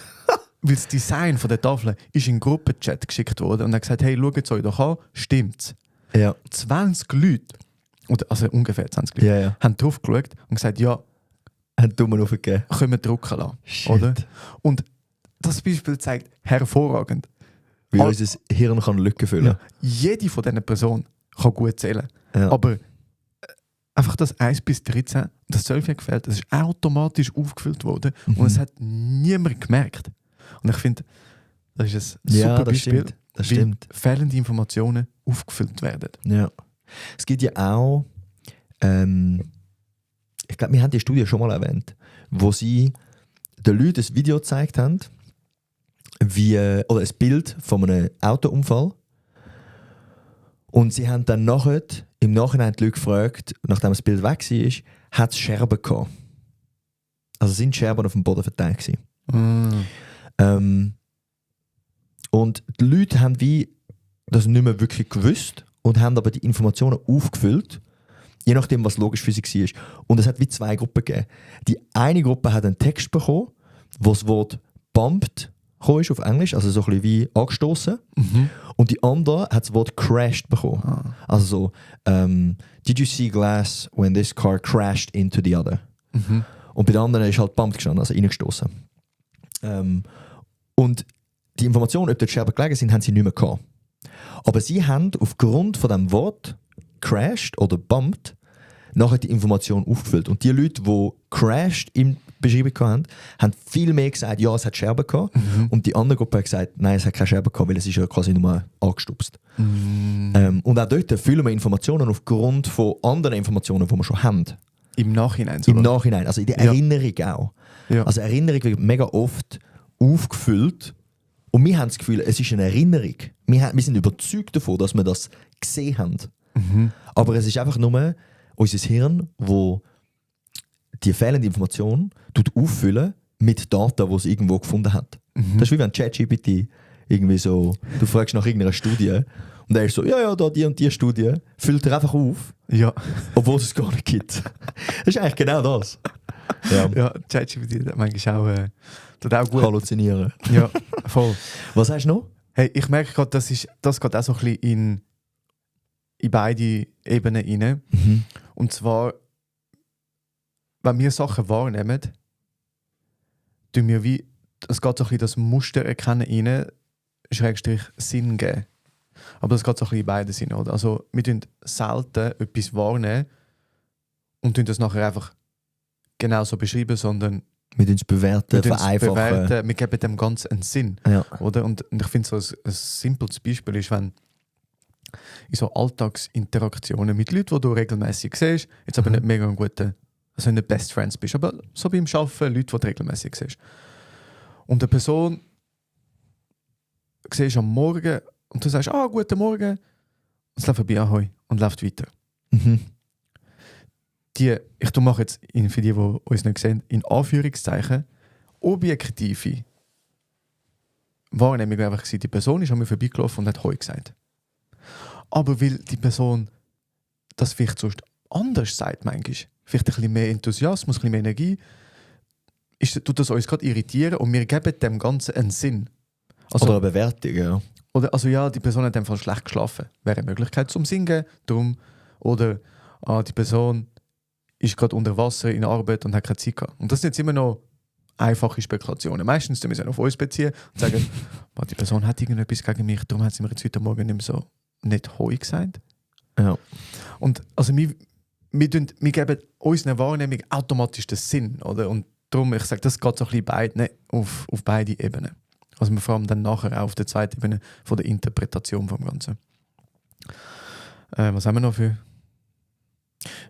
das Design von der Tafel ist in den Gruppenchat geschickt worden und er hat gesagt, hey, schaut es euch doch an, stimmt's? Ja. 20 Leute, oder also ungefähr 20 Leute, Ja. haben drauf geschaut und gesagt, ja, Hat Daumen aufgegeben. können wir drucken lassen. Shit. Oder? Und das Beispiel zeigt hervorragend, Wie unser Hirn kann Lücken füllen. ja, jede von diesen Personen kann gut zählen. Ja. Aber einfach das 1 bis 13, das 12 hat gefehlt, das ist automatisch aufgefüllt worden und es hat niemand gemerkt. Und ich finde, das ist ein Ja, super das Beispiel, stimmt. Das wie stimmt. fehlende Informationen aufgefüllt werden. Ja. Es gibt ja auch, ich glaube, wir haben die Studie schon mal erwähnt, wo sie den Leuten ein Video gezeigt haben, oder ein Bild von einem Autounfall. Und sie haben dann im Nachhinein die Leute gefragt, nachdem das Bild weg war, hat es Scherben gehabt? Also sind Scherben auf dem Boden verteilt gewesen. Und die Leute haben das nicht mehr wirklich gewusst und haben aber die Informationen aufgefüllt, je nachdem, was logisch für sie war. Und es hat wie zwei Gruppen gegeben. Die eine Gruppe hat einen Text bekommen, wo das Wort «bumped» ist auf Englisch, also so ein bisschen wie angestoßen. Und die andere hat das Wort «crashed» bekommen. Also so «Did you see glass when this car crashed into the other?» Und bei der anderen ist halt «bumped» gestanden, also reingestoßen. Und die Informationen, ob dort Scherben gelegen sind, haben sie nicht mehr gehabt. Aber sie haben aufgrund von dem Wort «crashed» oder «bumped» nachher die Information aufgefüllt. Und die Leute, die «crashed» im Beschreibung hatten, haben viel mehr gesagt, ja, es hat Scherben gehabt. Und die andere Gruppe hat gesagt, nein, es hat keine Scherben gehabt, weil es ist ja quasi nur angestupst. Und auch dort füllen wir Informationen aufgrund von anderen Informationen, die wir schon haben. Im Nachhinein sogar. Im Nachhinein, also in der Erinnerung auch. Ja. Also Erinnerung wird mega oft aufgefüllt und wir haben das Gefühl, es ist eine Erinnerung. Wir sind überzeugt davon, dass wir das gesehen haben. Aber es ist einfach nur unser Hirn, wo die fehlende Information auffüllen mit Daten, die es irgendwo gefunden hat. Das ist wie wenn ChatGPT irgendwie so, du fragst nach irgendeiner Studie und er ist so, ja, da die und die Studie, füllt er einfach auf, Ja. obwohl es gar nicht gibt. Das ist eigentlich genau das. Ja. Ja, ChatGPT hat manchmal auch, tut auch gut. Halluzinieren. Ja, voll. Was hast du noch? Hey, ich merke gerade, das geht auch so ein bisschen in beide Ebenen rein. Und zwar, wenn wir Sachen wahrnehmen, tun wir wie, es geht so ein bisschen das Muster erkennen rein, Schrägstrich Sinn geben. Aber das geht so ein bisschen in beide Sinne, oder? Also wir tun selten etwas wahrnehmen und tun das nachher einfach genauso beschreiben, sondern Wir uns bewerten, wir vereinfachen. bewerten, wir geben dem Ganzen einen Sinn. Ja. Oder? Und ich finde so ein simples Beispiel ist, wenn in so Alltagsinteraktionen mit Leuten, die du regelmäßig siehst, jetzt aber nicht mega ein guter, also nicht Best Friends bist, aber so beim Arbeiten Leute, die du regelmäßig siehst. Und eine Person siehst am Morgen und du sagst, guten Morgen, und es läuft vorbei, ahoi, und läuft weiter. Mhm. Ich mache jetzt für die uns nicht sehen, in Anführungszeichen, objektive Wahrnehmung einfach gewesen. Die Person ist an mir vorbeigelaufen und hat Hoi gesagt. Aber weil die Person das vielleicht sonst anders sagt, manchmal, vielleicht ein bisschen mehr Enthusiasmus, ein bisschen mehr Energie, tut das uns gerade irritieren und wir geben dem Ganzen einen Sinn. Also, oder eine Bewertung, ja. Oder, die Person hat einfach schlecht geschlafen. Wäre eine Möglichkeit zum Singen, darum. Oder die Person ist gerade unter Wasser in Arbeit und hat keine Zeit gehabt. Und das sind jetzt immer noch einfache Spekulationen. Meistens müssen wir es auf uns beziehen und sagen, die Person hat irgendetwas gegen mich, darum hat sie mir jetzt heute Morgen nicht Hoi gesagt. Ja. Und also wir geben unserer Wahrnehmung automatisch den Sinn. Oder? Und darum, ich sage, das geht so ein bisschen auf beide Ebenen. Also wir vor allem dann nachher auch auf der zweiten Ebene von der Interpretation vom Ganzen. Was haben wir noch für...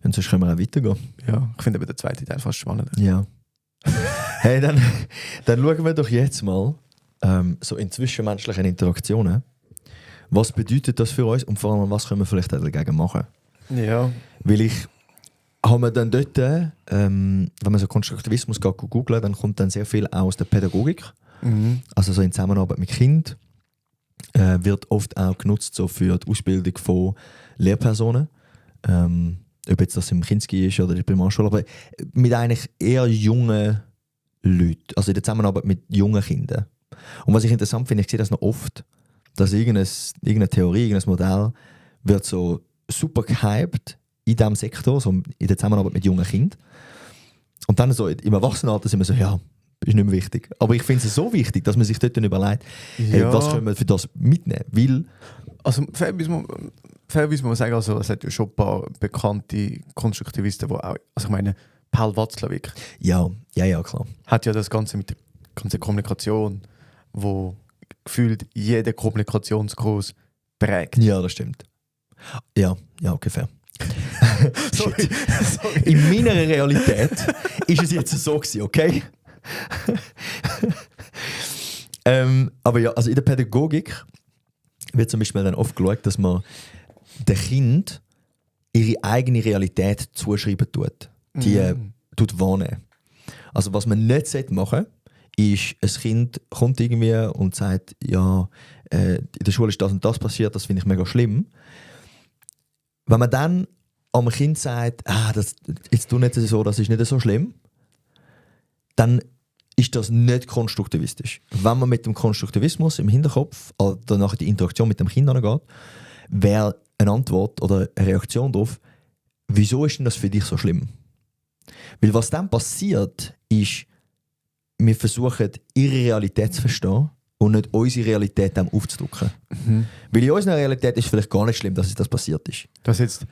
Und sonst können wir auch weitergehen. Ja, ich finde aber den zweiten Teil fast spannender. Ja. Hey, dann schauen wir doch jetzt mal so in zwischenmenschlichen Interaktionen. Was bedeutet das für uns und vor allem, was können wir vielleicht dagegen machen? Ja. Weil haben wir dann dort, wenn man so Konstruktivismus googelt, dann kommt dann sehr viel auch aus der Pädagogik. Mhm. Also so in Zusammenarbeit mit Kindern wird oft auch genutzt so für die Ausbildung von Lehrpersonen. Ob jetzt das im Kinski ist oder in der Primarschule, aber mit eigentlich eher jungen Leuten, also in der Zusammenarbeit mit jungen Kindern. Und was ich interessant finde, ich sehe das noch oft, dass irgendeine Theorie, irgendein Modell wird so super gehypt in diesem Sektor, so in der Zusammenarbeit mit jungen Kindern. Und dann so im Erwachsenenalter sind wir so, ja, ist nicht mehr wichtig. Aber ich finde es so wichtig, dass man sich dort dann überlegt, hey, was können wir für das mitnehmen? Weil, also fairerweise muss man sagen, also, es hat ja schon ein paar bekannte Konstruktivisten, die auch, also ich meine, Paul Watzlawick. Ja, klar. Hat ja das Ganze mit der ganzen Kommunikation, wo gefühlt jeder Kommunikationskurs prägt. Ja, das stimmt. Ja, ungefähr. Sorry. In meiner Realität ist es jetzt so gewesen, okay? Aber ja, also in der Pädagogik wird zum Beispiel dann oft geschaut, dass man dem Kind ihre eigene Realität zuschreiben tut. Die tut wahrnehmen. Also was man nicht machen sollte, ist, ein Kind kommt irgendwie und sagt, ja, in der Schule ist das und das passiert, das finde ich mega schlimm. Wenn man dann am Kind sagt, jetzt tu nicht so, das ist nicht so schlimm, dann ist das nicht konstruktivistisch. Wenn man mit dem Konstruktivismus im Hinterkopf oder nachher die Interaktion mit dem Kind angeht, wäre eine Antwort oder eine Reaktion darauf, wieso ist denn das für dich so schlimm? Weil was dann passiert, ist, wir versuchen, ihre Realität zu verstehen und nicht unsere Realität dem aufzudrücken. Mhm. Weil in unserer Realität ist es vielleicht gar nicht schlimm, dass das passiert ist. Dass jetzt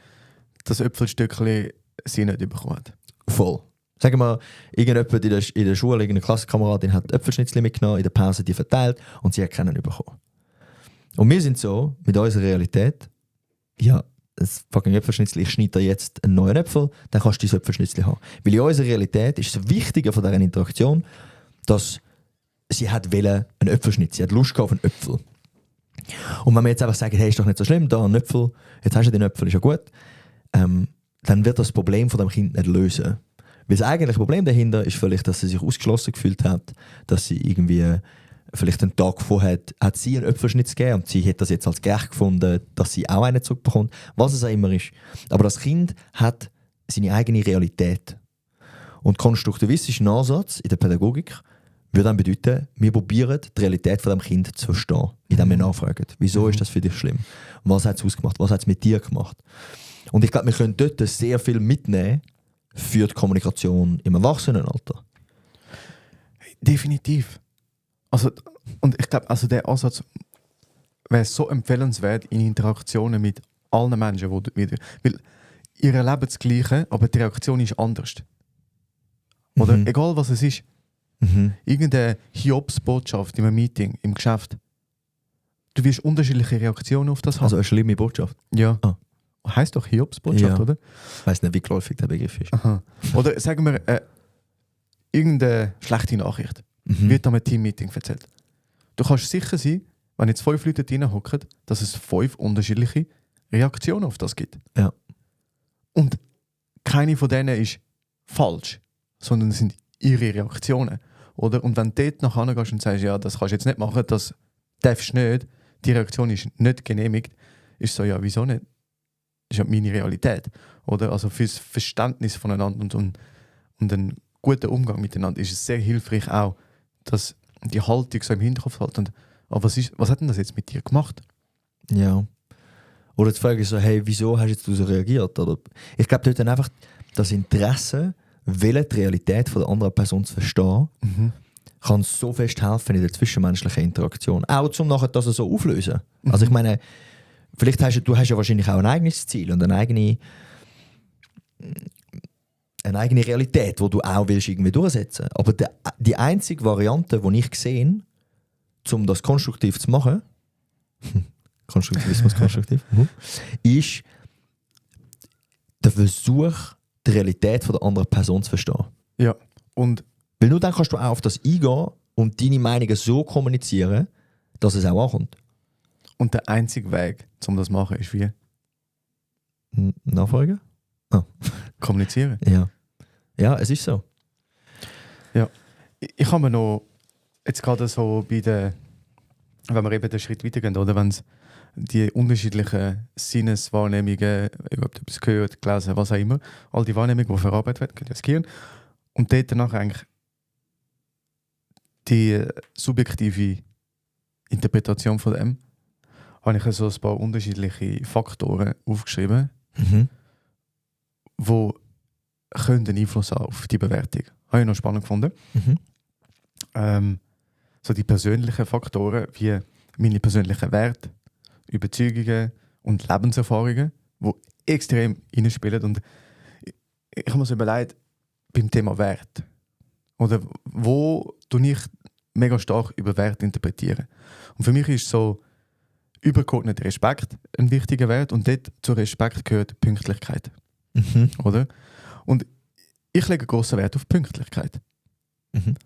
das Äpfelstückchen sie nicht bekommen hat. Voll. Sagen wir, irgendjemand in der Schule, irgendeine Klassenkameradin hat Äpfelschnitzel mitgenommen, in der Pause die verteilt und sie hat keinen bekommen. Und wir sind so, mit unserer Realität, ja, das fucking Äpfelschnitzel, ich schneide dir jetzt einen neuen Äpfel, dann kannst du dieses Äpfelschnitzel haben. Weil in unserer Realität ist das Wichtige von dieser Interaktion, dass sie hat einen Äpfelschnitzel, sie hat Lust auf einen Äpfel. Und wenn wir jetzt einfach sagen, hey, ist doch nicht so schlimm, da ein Äpfel, jetzt hast du den Äpfel, ist ja gut, dann wird das Problem von dem Kind nicht lösen. Weil das eigentliche Problem dahinter ist vielleicht, dass sie sich ausgeschlossen gefühlt hat, dass sie irgendwie vielleicht einen Tag vorher hat sie einen Äpfelschnitz gegeben und sie hat das jetzt als gerecht gefunden, dass sie auch einen zurückbekommt, was es auch immer ist. Aber das Kind hat seine eigene Realität. Und konstruktivistischer Ansatz in der Pädagogik würde dann bedeuten, wir probieren die Realität von dem Kind zu verstehen, indem wir nachfragen, wieso ist das für dich schlimm? Was hat es ausgemacht? Was hat es mit dir gemacht? Und ich glaube, wir können dort sehr viel mitnehmen für die Kommunikation im Erwachsenenalter. Definitiv. Also, und ich glaube, also der Ansatz wäre so empfehlenswert in Interaktionen mit allen Menschen, weil ihr erlebt das Gleiche, aber die Reaktion ist anders. Oder egal was es ist. Irgendeine Hiobsbotschaft in einem Meeting, im Geschäft. du wirst unterschiedliche Reaktionen auf das haben. Also eine schlimme Botschaft. Ja. Ah. Heißt doch Hiobsbotschaft, Ja. oder? Ich weiss nicht, wie geläufig der Begriff ist. Aha. Oder sagen wir, irgendeine schlechte Nachricht wird am Teammeeting erzählt. Du kannst sicher sein, wenn jetzt 5 Leute drin hocken, dass es 5 unterschiedliche Reaktionen auf das gibt. Ja. Und keine von denen ist falsch, sondern es sind ihre Reaktionen. Oder? Und wenn du dort nachher gehst und sagst, ja, das kannst du jetzt nicht machen, das darfst du nicht, die Reaktion ist nicht genehmigt, ist so, ja, wieso nicht? Das ist ja meine Realität. Oder? Also fürs Verständnis voneinander und einen guten Umgang miteinander ist es sehr hilfreich auch, dass die Haltung so im Hinterkopf hat. Und, aber was hat denn das jetzt mit dir gemacht? Ja. Oder die Frage ist so, hey, wieso hast du so reagiert? Oder ich glaube, dort dann einfach das Interesse, die Realität von der anderen Person zu verstehen, kann so fest helfen in der zwischenmenschlichen Interaktion. Auch um nachher das so auflösen. Also ich meine, vielleicht hast du ja wahrscheinlich auch ein eigenes Ziel und eine eigene Realität, die du auch willst irgendwie durchsetzen. Aber die einzige Variante, die ich sehe, um das konstruktiv zu machen, Konstruktivismus konstruktiv, ist der Versuch, die Realität von der anderen Person zu verstehen. Ja. Und weil nur dann kannst du auch auf das eingehen und deine Meinungen so kommunizieren, dass es auch ankommt. Und der einzige Weg, um das zu machen, ist wie? Nachfragen? Kommunizieren. Ja. Ja, es ist so. Ja. Ich habe mir noch, jetzt gerade so bei der, wenn wir eben den Schritt weitergehen, oder wenn es die unterschiedlichen Sinneswahrnehmungen, ich habe etwas gehört, gelesen, was auch immer, all die Wahrnehmungen, die verarbeitet werden, können das Gehirn. Und dort danach eigentlich die subjektive Interpretation von dem, habe ich so ein paar unterschiedliche Faktoren aufgeschrieben, die einen Einfluss haben auf die Bewertung. Habe ich noch spannend gefunden. So die persönlichen Faktoren, wie meine persönlichen Werte, Überzeugungen und Lebenserfahrungen, die extrem reinspielen. Und ich habe mir so überlegt, beim Thema Wert. Oder wo tue ich mega stark über Wert interpretieren. Und für mich ist so übergeordneter Respekt ein wichtiger Wert und dort zu Respekt gehört Pünktlichkeit. Oder? Und ich lege grossen Wert auf Pünktlichkeit. Wenn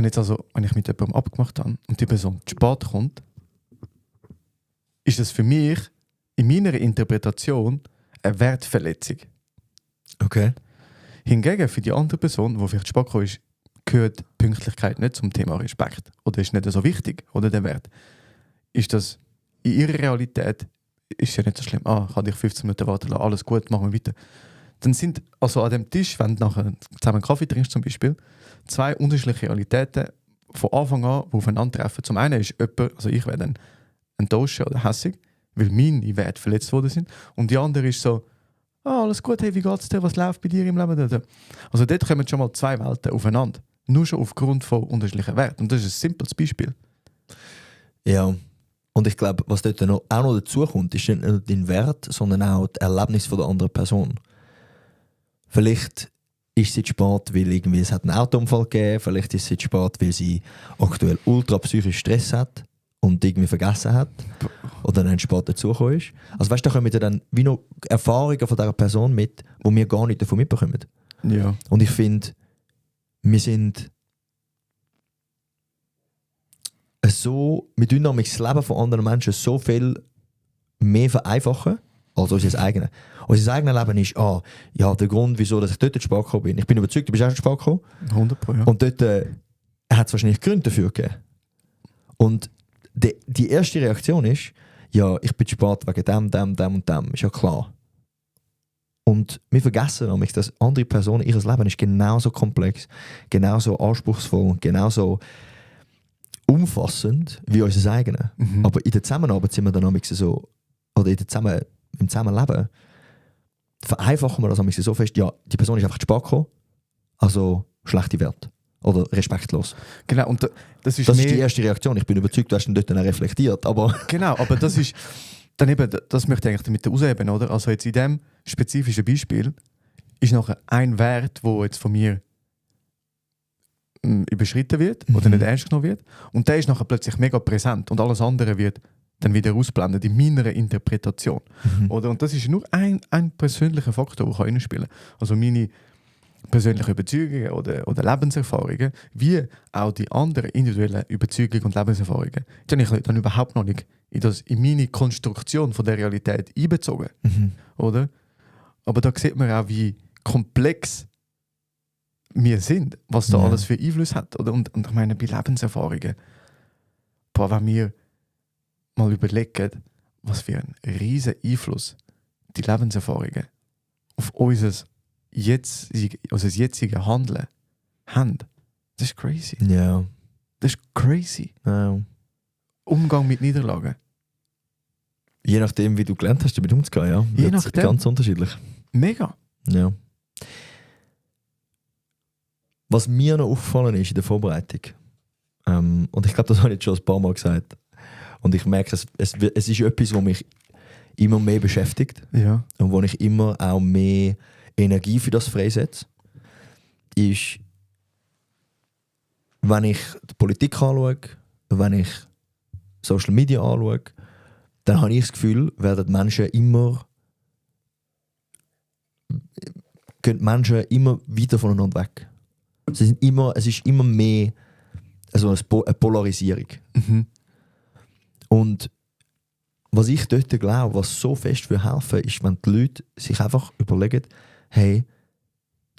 ich mit jemandem abgemacht habe und die Person zu spät kommt, ist das für mich in meiner Interpretation eine Wertverletzung. Okay. Hingegen für die andere Person, die vielleicht zu spät gekommen ist, gehört Pünktlichkeit nicht zum Thema Respekt oder ist nicht so wichtig oder der Wert. Ist das in ihrer Realität ist ja nicht so schlimm. Kann ich 15 Minuten warten lassen, alles gut, machen wir weiter. Dann sind also an dem Tisch, wenn du nachher zusammen einen Kaffee trinkst zum Beispiel, 2 unterschiedliche Realitäten von Anfang an, die aufeinandertreffen. Zum einen ist jemand, also ich werde dann enttäuscht oder hässig, weil meine Werte verletzt worden sind. Und die andere ist so, alles gut, hey, wie geht's dir, was läuft bei dir im Leben? Also dort kommen schon mal 2 Welten aufeinander. Nur schon aufgrund von unterschiedlichen Werten. Und das ist ein simples Beispiel. Ja. Und ich glaube, was dort auch noch dazu kommt, ist nicht nur dein Wert, sondern auch das Erlebnis von der anderen Person. Vielleicht ist sie zu spät, weil irgendwie es hat einen Autounfall gegeben, vielleicht ist sie zu spät, weil sie aktuell ultra psychisch Stress hat und irgendwie vergessen hat oder dann spät dazugekommen ist. Also weißt du, da kommen ja dann wie noch Erfahrungen von dieser Person mit, die wir gar nicht davon mitbekommen. Ja. Und ich finde, wir tun nämlich das Leben von anderen Menschen so viel mehr vereinfachen als unser eigenes. Unser eigenes Leben ist, der Grund, wieso dass ich dort zu spät gekommen bin. Ich bin überzeugt, du bist auch zu spät gekommen. 100%, ja. Und dort hat es wahrscheinlich Gründe dafür gegeben. Und die erste Reaktion ist, ja, ich bin zu spät wegen dem und dem. Ist ja klar. Und wir vergessen nämlich, dass andere Personen, ihr Leben ist genauso komplex, genauso anspruchsvoll, genauso umfassend wie unser eigenes. Aber in der Zusammenarbeit sind wir dann so, oder im Zusammenleben, vereinfachen wir das so fest, ja, die Person ist einfach zu spät gekommen, also schlechte Werte. Oder respektlos. Genau, und das ist die erste Reaktion. Ich bin überzeugt, du hast ihn dort dann reflektiert. Aber genau, aber das ist dann eben, das möchte ich eigentlich damit herausheben, oder? Also jetzt in diesem spezifischen Beispiel ist nachher ein Wert, der jetzt von mir überschritten wird oder nicht ernst genommen wird. Und der ist nachher plötzlich mega präsent und alles andere wird dann wieder ausblendet in meiner Interpretation. Oder? Und das ist nur ein persönlicher Faktor, der reinspielen kann. Also meine persönlichen Überzeugungen oder Lebenserfahrungen, wie auch die anderen individuellen Überzeugungen und Lebenserfahrungen, die habe ich dann überhaupt noch nicht in meine Konstruktion von der Realität einbezogen. Oder? Aber da sieht man auch, wie komplex wir sind, was da alles für Einfluss hat. Oder? Und ich meine, bei Lebenserfahrungen, wenn wir mal überlegen, was für einen riesen Einfluss die Lebenserfahrungen auf unser jetziges Handeln haben. Das ist crazy. Ja. Das ist crazy. Ja. Umgang mit Niederlagen. Je nachdem, wie du gelernt hast, damit umzugehen, ja. Je Wird's nachdem. ganz unterschiedlich. Mega. Ja. Was mir noch aufgefallen ist in der Vorbereitung, und ich glaube, das habe ich jetzt schon ein paar Mal gesagt, und ich merke, es ist etwas, was mich immer mehr beschäftigt Ja. und wo ich immer auch mehr Energie für das freisetze, ist, wenn ich die Politik anschaue, wenn ich Social Media anschaue, dann habe ich das Gefühl, gehen Menschen immer weiter voneinander weg. Es ist immer mehr eine Polarisierung. Und was ich dort glaube, was so fest für helfen, ist, wenn die Leute sich einfach überlegen, hey,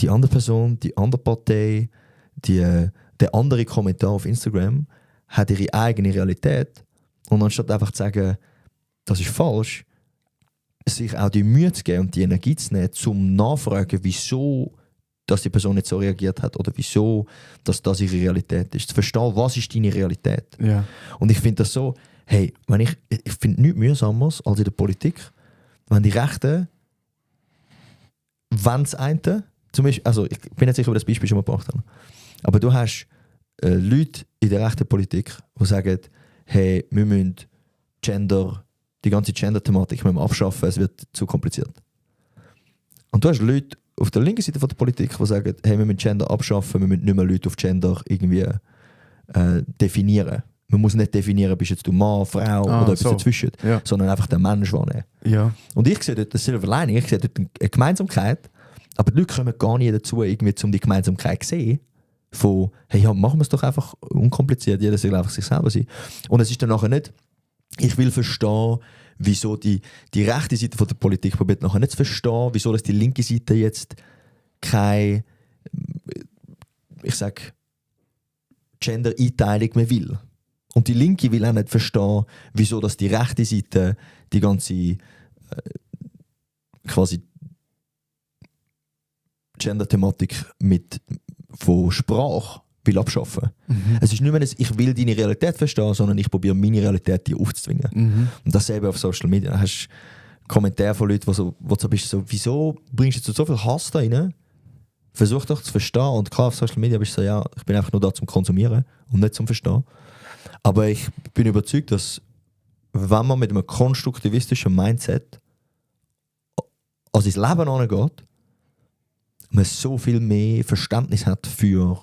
die andere Person, die andere Partei, der andere Kommentar auf Instagram hat ihre eigene Realität. Und anstatt einfach zu sagen, das ist falsch, sich auch die Mühe zu geben und die Energie zu nehmen, zum Nachfragen, wieso dass die Person nicht so reagiert hat oder wieso dass das ihre Realität ist. Zu verstehen, was ist deine Realität. Ja. Und ich finde das so, hey, ich finde nichts mühsamer als in der Politik, wenn die Rechten, wenn das eine, zum Beispiel, also ich bin nicht sicher, ob das Beispiel schon mal gebracht habe, aber du hast Leute in der rechten Politik, die sagen, hey, wir müssen die ganze Gender-Thematik abschaffen, es wird zu kompliziert. Und du hast Leute auf der linken Seite von der Politik, die sagen, hey, wir müssen Gender abschaffen, wir müssen nicht mehr Leute auf Gender irgendwie definieren. Man muss nicht definieren, bist jetzt du Mann, Frau oder etwas dazwischen, sondern einfach den Mensch wahrnehmen. Ja. Und ich sehe dort das Silver Lining, ich sehe dort eine Gemeinsamkeit, aber die Leute kommen gar nie dazu, irgendwie, um die Gemeinsamkeit zu sehen. Von, hey, ja, machen wir es doch einfach unkompliziert, jeder soll einfach sich selber sein. Und es ist dann nachher nicht, ich will verstehen, wieso die rechte Seite von der Politik probiert nachher nicht zu verstehen, wieso dass die linke Seite jetzt keine, ich sag, Gender-Einteilung mehr will. Und die Linke will auch nicht verstehen, wieso dass die rechte Seite die ganze quasi Gender-Thematik von Sprache will abschaffen. Es ist nicht mehr, ich will deine Realität verstehen, sondern ich probiere meine Realität dir aufzuzwingen. Und dasselbe auf Social Media. Du hast Kommentare von Leuten, wo du bist, so, wieso bringst du so viel Hass da rein? Versuch doch zu verstehen. Und klar, auf Social Media bist du so, ja, ich bin einfach nur da zum Konsumieren und nicht zum Verstehen. Aber ich bin überzeugt, dass wenn man mit einem konstruktivistischen Mindset an sein Leben angeht, man so viel mehr Verständnis hat für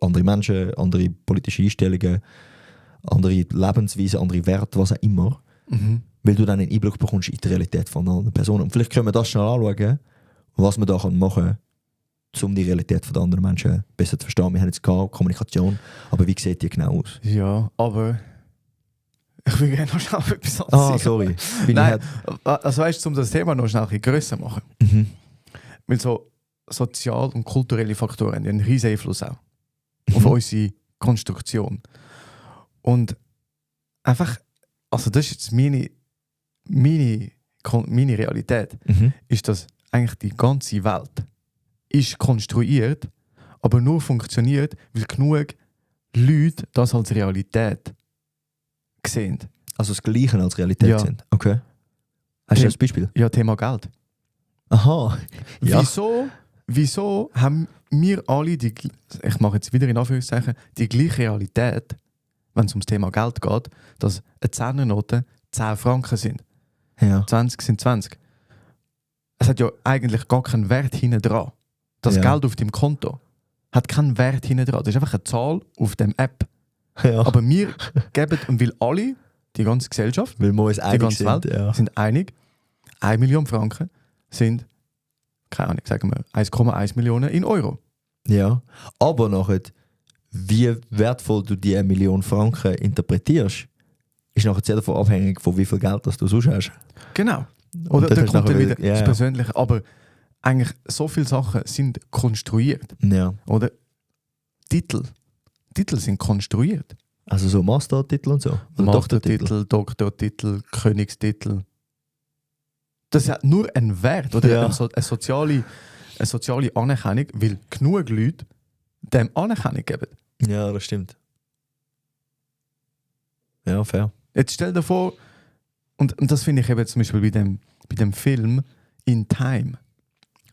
andere Menschen, andere politische Einstellungen, andere Lebensweisen, andere Werte, was auch immer. Weil du dann einen Einblick bekommst in die Realität von anderen Personen. Und vielleicht können wir das schnell anschauen, was man da machen kann, um die Realität von anderen Menschen besser zu verstehen. Wir haben jetzt keine Kommunikation, aber wie sieht die genau aus? Ja, aber ich will gerne noch schnell etwas anderes sagen. Sorry. Nein, also weißt du, um das Thema noch schnell ein bisschen grösser zu machen. Weil so sozial- und kulturelle Faktoren haben einen riesen Einfluss auch auf unsere Konstruktion. Und einfach, also das ist jetzt meine Realität, ist, dass eigentlich die ganze Welt ist konstruiert, aber nur funktioniert, weil genug Leute das als Realität sehen. Also das Gleiche als Realität sind? Okay. Hast du ein Beispiel? Ja, Thema Geld. Aha. Ja. Wieso haben wir alle ich mache jetzt wieder in Anführungszeichen, die gleiche Realität, wenn es ums Thema Geld geht, dass eine 10er-Note 10 Franken sind. Ja. 20 sind 20. Es hat ja eigentlich gar keinen Wert hinten dran. Das Geld auf deinem Konto hat keinen Wert hinten dran. Das ist einfach eine Zahl auf dem App. Ja. Aber wir geben, und weil alle, die ganze Gesellschaft, Weil wir uns die einig ganze sind. Welt, Ja. sind einig, 1 Million Franken sind, keine Ahnung, sagen wir 1,1 Millionen in Euro. Ja. Aber nachher, wie wertvoll du die 1 Million Franken interpretierst, ist nachher sehr davon abhängig, von wie viel Geld das du sonst hast. Genau. Und Oder das da ist kommt nachher dann wieder wieder- ja, das ja. Persönliche. Aber eigentlich so viele Sachen sind konstruiert. Ja. Oder Titel sind konstruiert. Also so Mastertitel und so. Oder Mastertitel, Doktortitel, Königstitel. Das hat nur einen Wert oder Ja. eine soziale Anerkennung, weil genug Leute dem Anerkennung geben. Ja, das stimmt. Ja, fair. Jetzt stell dir vor, und das finde ich eben zum Beispiel bei dem Film In Time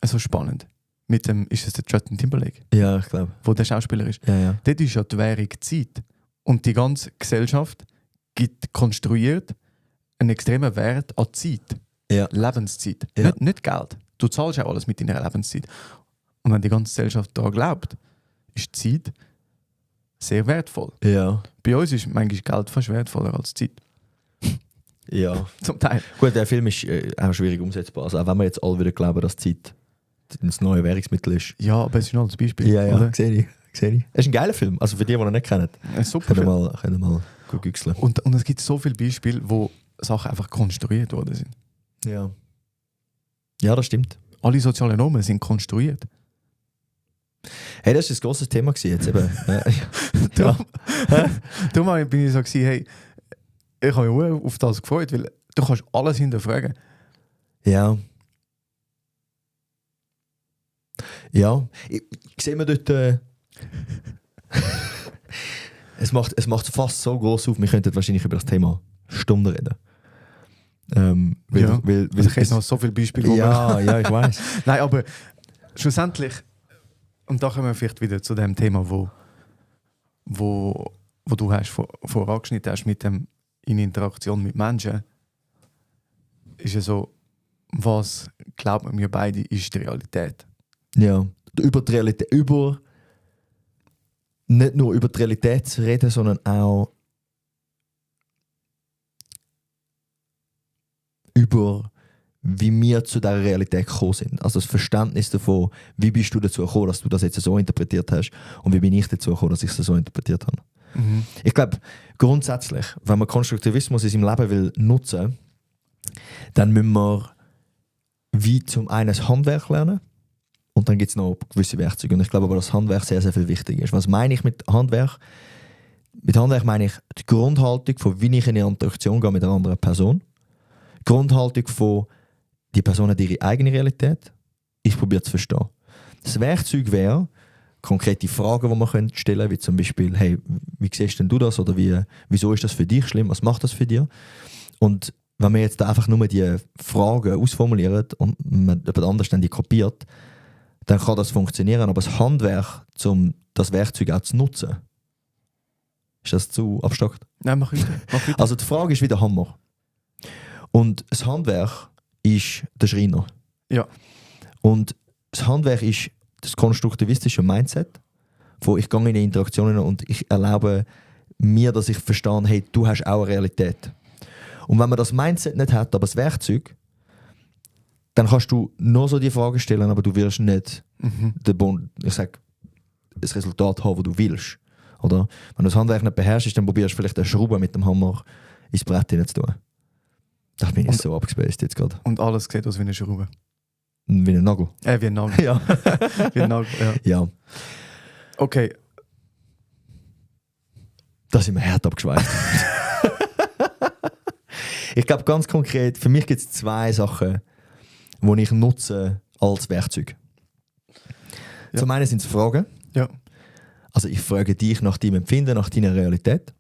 so spannend. Mit dem, ist es der Justin Timberlake, Ja, ich glaube. wo der Schauspieler ist. Ja, ja. Dort ist ja die Währung Zeit. Und die ganze Gesellschaft gibt konstruiert einen extremen Wert an Zeit. Ja. Lebenszeit. Ja. Nicht Geld. Du zahlst ja alles mit deiner Lebenszeit. Und wenn die ganze Gesellschaft daran glaubt, ist Zeit sehr wertvoll. Ja. Bei uns ist manchmal Geld fast wertvoller als Zeit. Ja. Zum Teil. Gut, der Film ist auch schwierig umsetzbar. Also auch wenn wir jetzt alle wieder glauben, dass Zeit das neue Währungsmittel ist. Ja, aber es ist nur als Beispiel. Ja, ja, Oder? sehe ich. Es ist ein geiler Film. Also für die ihn nicht kennen, Ein super können Film. wir mal güchseln. Und es gibt so viele Beispiele, wo Sachen einfach konstruiert worden sind. Ja. Ja, das stimmt. Alle sozialen Normen sind konstruiert. Hey, das war ein grosses Thema gewesen jetzt eben. Ja. Darum bin ich so gewesen, hey, ich habe mich sehr auf das gefreut, weil du kannst alles hinterfragen. Ja. Ja. Ich sehe mir dort. Es macht fast so groß auf, wir könnten wahrscheinlich über das Thema Stunden reden. Ja. Weil Also ich kenne noch so viele Beispiele. wo man- ja, ja, ich weiß. Nein, aber schlussendlich, und da kommen wir vielleicht wieder zu dem Thema, wo du hast vorangeschnitten hast mit dem in Interaktion mit Menschen, ist ja so, was glauben wir beide, ist die Realität. Ja. Über die Realität, nicht nur über die Realität zu reden, sondern auch über wie wir zu dieser Realität gekommen sind. Also das Verständnis davon, wie bist du dazu gekommen, dass du das jetzt so interpretiert hast und wie bin ich dazu gekommen, dass ich es so interpretiert habe. Ich glaube, grundsätzlich, wenn man Konstruktivismus in seinem Leben will nutzen, dann müssen wir wie zum einen das Handwerk lernen und dann gibt es noch gewisse Werkzeuge. Und ich glaube aber, dass Handwerk sehr, sehr viel wichtiger ist. Was meine ich mit Handwerk? Mit Handwerk meine ich die Grundhaltung von, wie ich in eine Interaktion gehe mit einer anderen Person. Die Grundhaltung von, die Person hat ihre eigene Realität. Ich probiere zu verstehen. Das Werkzeug wäre konkrete Fragen, die man stellen könnte, wie zum Beispiel, hey, wie siehst denn du das? Oder wieso ist das für dich schlimm? Was macht das für dich? Und wenn wir jetzt einfach nur die Fragen ausformulieren und man jemand anderes dann die kopiert, dann kann das funktionieren. Aber das Handwerk, um das Werkzeug auch zu nutzen, ist das zu abstrakt? Nein, mach weiter. Also die Frage ist wie der Hammer. Und das Handwerk ist der Schreiner. Ja. Und das Handwerk ist das konstruktivistische Mindset, wo ich gehe in Interaktionen und ich erlaube mir, dass ich verstehe, hey, du hast auch eine Realität. Und wenn man das Mindset nicht hat, aber das Werkzeug, dann kannst du nur so die Frage stellen, aber du wirst nicht das Resultat haben, das du willst. Oder? Wenn du das Handwerk nicht beherrschst, dann probierst du vielleicht eine Schraube mit dem Hammer ins Brett hineinzutun. Da bin ich so abgespaced jetzt gerade. Und alles sieht aus wie eine Schraube. Wie ein Nagel. Wie ein Nagel. Ja. Wie ein Nagel, ja. Ja, Okay, da sind wir hart abgeschweift. Ich glaube ganz konkret, für mich gibt es 2 Sachen, die ich nutze als Werkzeug. Ja. Zum einen sind es Fragen. ja. Also ich frage dich nach deinem Empfinden, nach deiner Realität.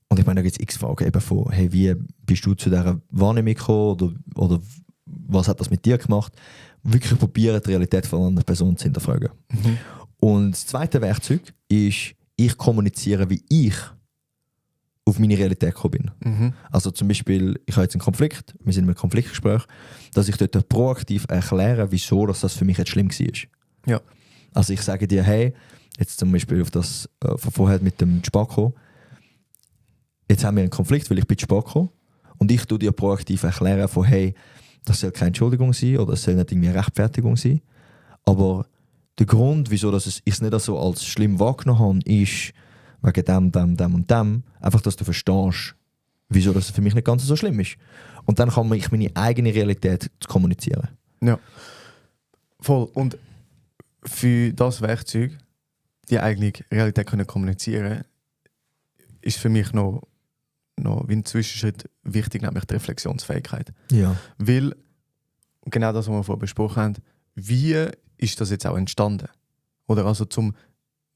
Und ich meine, da gibt es x Fragen eben von, hey, wie bist du zu dieser Wahrnehmung gekommen oder was hat das mit dir gemacht? Wirklich probieren, die Realität von einer anderen Person zu hinterfragen. Und das zweite Werkzeug ist, ich kommuniziere, wie ich auf meine Realität gekommen bin. Also zum Beispiel, ich habe jetzt einen Konflikt, wir sind in einem Konfliktgespräch, dass ich dort proaktiv erkläre, wieso dass das für mich jetzt schlimm war. Ja. Also ich sage dir, hey, jetzt zum Beispiel auf das von vorher mit dem Spacko, jetzt haben wir einen Konflikt, weil ich bin Spacko und ich tue dir proaktiv erklären von, hey, das soll keine Entschuldigung sein oder es soll nicht irgendwie eine Rechtfertigung sein, aber der Grund, wieso dass ich es nicht so als schlimm wahrgenommen habe, ist wegen dem und dem, einfach, dass du verstehst, wieso das für mich nicht ganz so schlimm ist. Und dann kann ich meine eigene Realität kommunizieren. Ja, voll. Und für das Werkzeug, die eigene Realität können kommunizieren, ist für mich noch wie ein Zwischenschritt wichtig, nämlich die Reflexionsfähigkeit. Ja. Weil, genau das, was wir vorhin besprochen haben, wie ist das jetzt auch entstanden? Oder also zum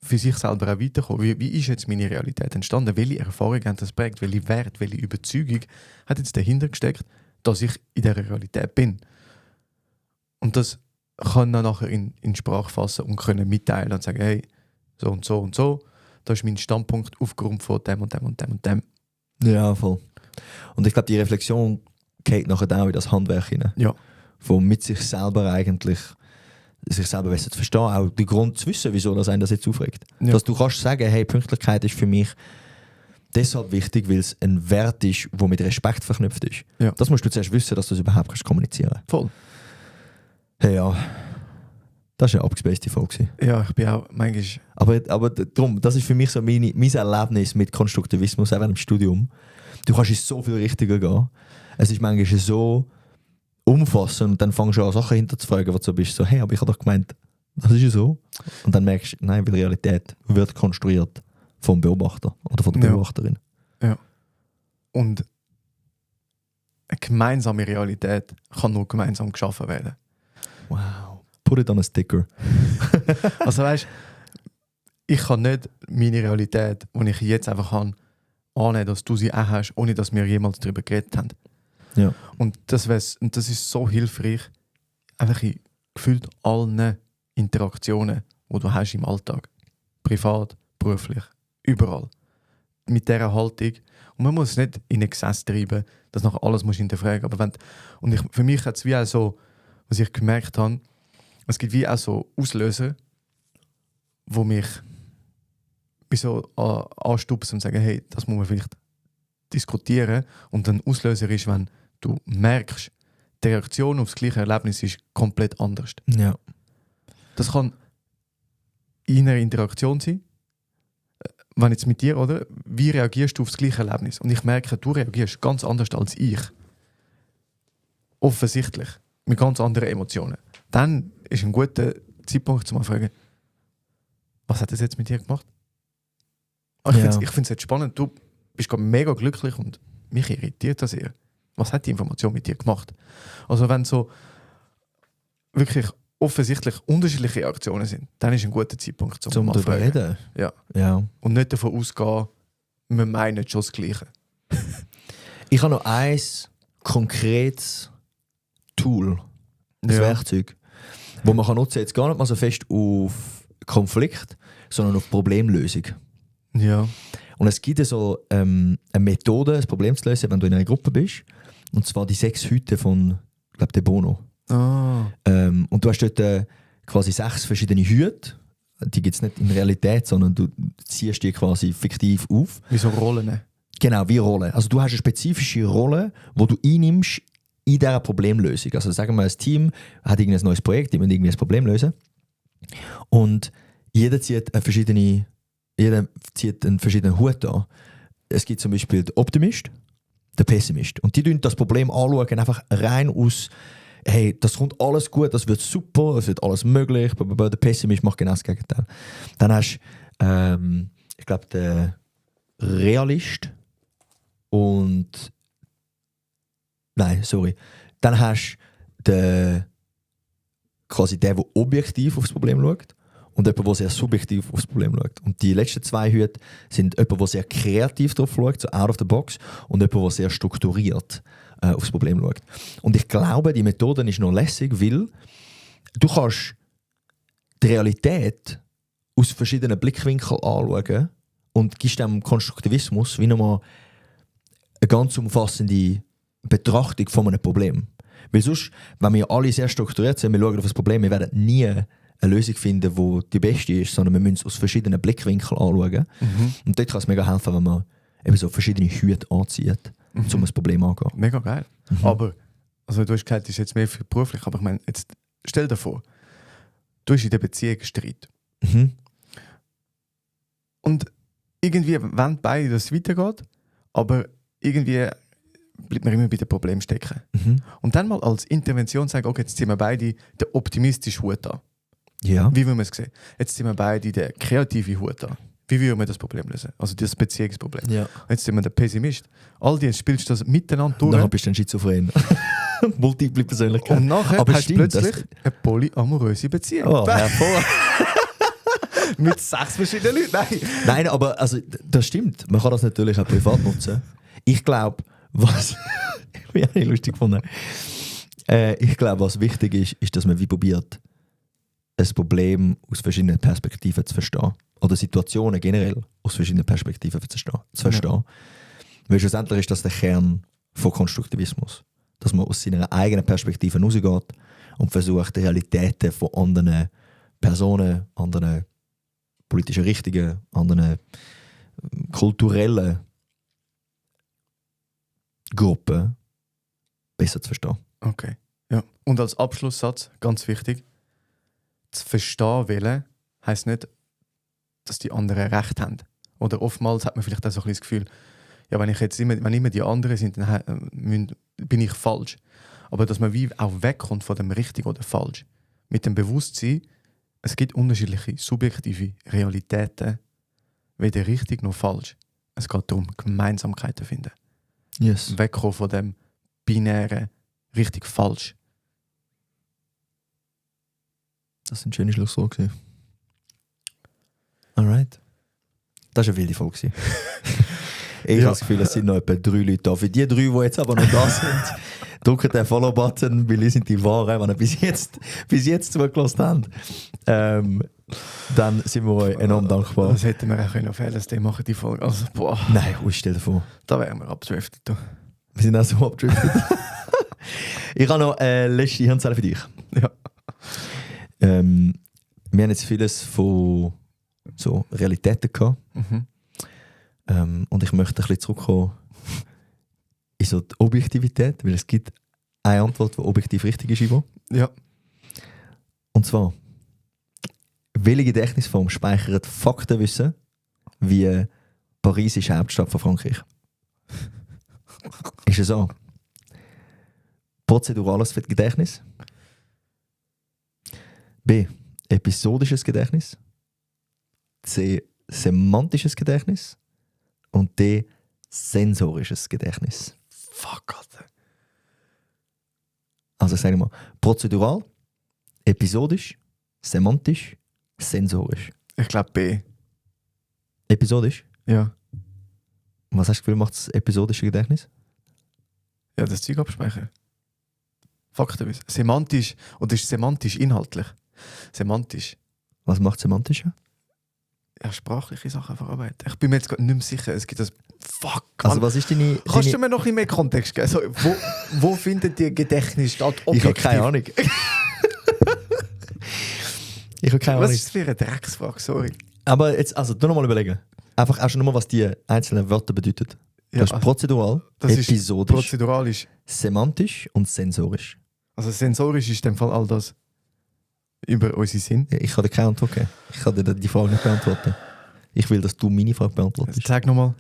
für sich selber auch weiterkommen. Wie ist jetzt meine Realität entstanden? Welche Erfahrung hat das prägt? Welche Wert, welche Überzeugung hat jetzt dahinter gesteckt, dass ich in dieser Realität bin? Und das kann dann nachher in Sprache fassen und können mitteilen und sagen, hey, so und so und so, das ist mein Standpunkt aufgrund von dem und dem und dem und dem. Ja, voll. Und ich glaube, die Reflexion geht nachher auch in das Handwerk hinein. Ja. Von mit sich selber eigentlich sich selber besser zu verstehen, auch den Grund zu wissen, wieso das einen das jetzt aufregt. Ja. Dass du kannst sagen, hey, Pünktlichkeit ist für mich deshalb wichtig, weil es ein Wert ist, der mit Respekt verknüpft ist. Ja. Das musst du zuerst wissen, dass du es überhaupt kannst kommunizieren. Voll. Hey, ja, das war eine abgespacete Folge. Ja, ich bin auch manchmal... Aber darum, das ist für mich so mein Erlebnis mit Konstruktivismus, auch während dem Studium. Du kannst in so viele Richtungen gehen. Es ist manchmal so umfassend und dann fängst du an, Sachen hinterzufragen, wo du so bist, so, hey, aber ich habe doch gemeint, das ist ja so. Und dann merkst du, nein, weil die Realität wird konstruiert vom Beobachter oder von der Beobachterin. Ja. Und eine gemeinsame Realität kann nur gemeinsam geschaffen werden. Wow. Put it on a sticker. Also weißt, ich kann nicht meine Realität, die ich jetzt einfach habe, annehmen, dass du sie auch hast, ohne dass wir jemals darüber geredet haben. Ja. Und das ist so hilfreich, einfach in gefühlt allen Interaktionen, die du hast im Alltag. Privat, beruflich, überall. Mit dieser Haltung. Und man muss es nicht in Exzess treiben, dass nachher alles muss hinterfragen. Aber für mich hat es wie auch so, was ich gemerkt habe, es gibt wie auch so Auslöser, wo mich wie so anstupsen und sagen, hey, das muss man vielleicht diskutieren. Und ein Auslöser ist, wenn du merkst, die Reaktion auf das gleiche Erlebnis ist komplett anders. Ja. Das kann in einer Interaktion sein. Wenn jetzt mit dir, oder? Wie reagierst du auf das gleiche Erlebnis? Und ich merke, du reagierst ganz anders als ich. Offensichtlich. Mit ganz anderen Emotionen. Dann ist ein guter Zeitpunkt, um zu fragen, was hat das jetzt mit dir gemacht? Ich finde es jetzt spannend. Du bist gerade mega glücklich und mich irritiert das sehr. Was hat die Information mit dir gemacht? Also wenn so wirklich offensichtlich unterschiedliche Reaktionen sind, dann ist ein guter Zeitpunkt, um darüber reden. Ja. Und nicht davon ausgehen, wir meinen schon das Gleiche. Ich habe noch ein konkretes Tool, ein Werkzeug, wo man kann nutzen, jetzt gar nicht mal so fest auf Konflikt, sondern auf Problemlösung. Ja. Und es gibt so eine Methode, ein Problem zu lösen, wenn du in einer Gruppe bist. Und zwar die 6 Hüte von, ich glaube, De Bono. Ah. Und du hast dort quasi 6 verschiedene Hüte. Die gibt es nicht in Realität, sondern du ziehst die quasi fiktiv auf. Wie so Rollen. Genau, wie Rollen. Also du hast eine spezifische Rolle, die du einnimmst in dieser Problemlösung. Also sagen wir, ein Team hat irgendein neues Projekt, die müssen irgendwie ein Problem lösen. Und jeder zieht einen verschiedenen Hut an. Es gibt zum Beispiel den Optimist, den Pessimist. Und die schauen das Problem anschauen, einfach rein aus, hey, das kommt alles gut, das wird super, es wird alles möglich. Der Pessimist macht genau das Gegenteil. Dann hast du, ich glaube, den Realist und dann hast du quasi den objektiv aufs Problem schaut und jemand, der sehr subjektiv aufs Problem schaut. Und die letzten 2 Hüte sind jemand, der sehr kreativ drauf schaut, so out of the box, und jemand, der sehr strukturiert aufs Problem schaut. Und ich glaube, die Methode ist noch lässig, weil du kannst die Realität aus verschiedenen Blickwinkeln anschauen und gibst dem Konstruktivismus wie nochmal eine ganz umfassende Betrachtung von einem Problem. Weil sonst, wenn wir alle sehr strukturiert sind, wir schauen auf das Problem, wir werden nie eine Lösung finden, die die beste ist, sondern wir müssen es aus verschiedenen Blickwinkeln anschauen. Und dort kann es mega helfen, wenn man eben so verschiedene Hüte anzieht, um das Problem anzugehen. Mega geil. Aber, also du hast gesagt, das ist jetzt mehr für beruflich, aber ich meine, jetzt stell dir vor, du hast in der Beziehung Streit. Mhm. Und irgendwie wollen beide, dass es weitergeht, aber irgendwie bleibt man immer bei dem Problem stecken. Mhm. Und dann mal als Intervention sagen, okay, jetzt ziehen wir beide den optimistischen Hut an. Ja. Wie würden wir es sehen? Jetzt ziehen wir beide den kreativen Hut an. Wie würden wir das Problem lösen? Also das Beziehungsproblem. Ja. Und jetzt sind wir der Pessimist. All die spielst du das miteinander durch. Nachher bist du ein Schizophren. Multiple Persönlichkeit. Und nachher Aber hast du stimmt, plötzlich eine polyamoröse Beziehung. Oh, hervorragend. Mit 6 verschiedenen Leuten. Nein. Nein, aber also, das stimmt. Man kann das natürlich auch privat nutzen. Ich glaube, was ich habe nicht lustig gefunden. Ich glaube, was wichtig ist, ist, dass man wie probiert, ein Problem aus verschiedenen Perspektiven zu verstehen. Oder Situationen generell aus verschiedenen Perspektiven zu verstehen. Ja. Weil schlussendlich ist das der Kern von Konstruktivismus. Dass man aus seiner eigenen Perspektive rausgeht und versucht, die Realitäten von anderen Personen, anderen politischen Richtungen, anderen kulturellen Gruppen besser zu verstehen. Okay. Ja. Und als Abschlusssatz, ganz wichtig, zu verstehen wollen, heisst nicht, dass die anderen Recht haben. Oder oftmals hat man vielleicht auch so ein bisschen das Gefühl, ja, wenn immer die anderen sind, dann bin ich falsch. Aber dass man wie auch wegkommt von dem richtig oder falsch. Mit dem Bewusstsein, es gibt unterschiedliche subjektive Realitäten, weder richtig noch falsch. Es geht darum, Gemeinsamkeiten zu finden. Yes. Wegkommen von dem binären richtig-falsch. Das sind schöne Schlussworte. Alright. Das war eine wilde Folge. Ich habe das Gefühl, es sind noch etwa 3 Leute da. Für die 3, die jetzt aber noch da sind, drückt den Follow-Button, weil ihr sind die Wahren, wenn ihr bis jetzt zugelassen habt. Dann sind wir euch enorm dankbar. Das hätten wir auch können auf LSD machen, die Folge. Also, boah, Nein, stell dir vor. da wären wir abgedriftet. Du. Wir sind auch so abgedriftet. Ich habe noch eine letzte Hirnzelle für dich. Ja. Wir haben jetzt vieles von so Realitäten gehabt. Und ich möchte ein bisschen zurückkommen in so die Objektivität, weil es gibt eine Antwort, die objektiv richtig ist, Ivo. Ja. Und zwar, welche Gedächtnisform speichert Faktenwissen wie Paris ist die Hauptstadt von Frankreich? Ist es A. Prozedurales Gedächtnis? B. Episodisches Gedächtnis? C. Semantisches Gedächtnis? Und D. Sensorisches Gedächtnis? Fuck, Alter. Also sagen wir prozedural, episodisch, semantisch, sensorisch. Ich glaube B. Episodisch? Ja. Was hast du das Gefühl, macht das episodische Gedächtnis? Ja, das Zeug abspeichern. Faktenwissen. Semantisch, oder ist semantisch inhaltlich? Semantisch. Was macht semantische? Ja, sprachliche Sachen verarbeiten. Ich bin mir jetzt grad nicht mehr sicher. Es gibt das. Fuck. Also Mann. was ist deine... Kannst du mir noch ein bisschen mehr Kontext geben? Also, wo findet ihr Gedächtnis statt? Ich habe keine Ahnung. Ich habe keine Was Ahnung. ist das für eine Drecksfrage? Sorry. Aber jetzt, also, du noch mal überlegen. Einfach auch schon nur, was die einzelnen Wörter bedeuten. Du Ja, hast also, prozedural, das ist episodisch, prozeduralisch. semantisch und sensorisch. Also sensorisch ist in dem Fall all das über unseren Sinn. Ich kann dir keine Antwort geben. Ich kann dir die Frage nicht beantworten. Ich will, dass du meine Frage beantwortest. Sag nochmal.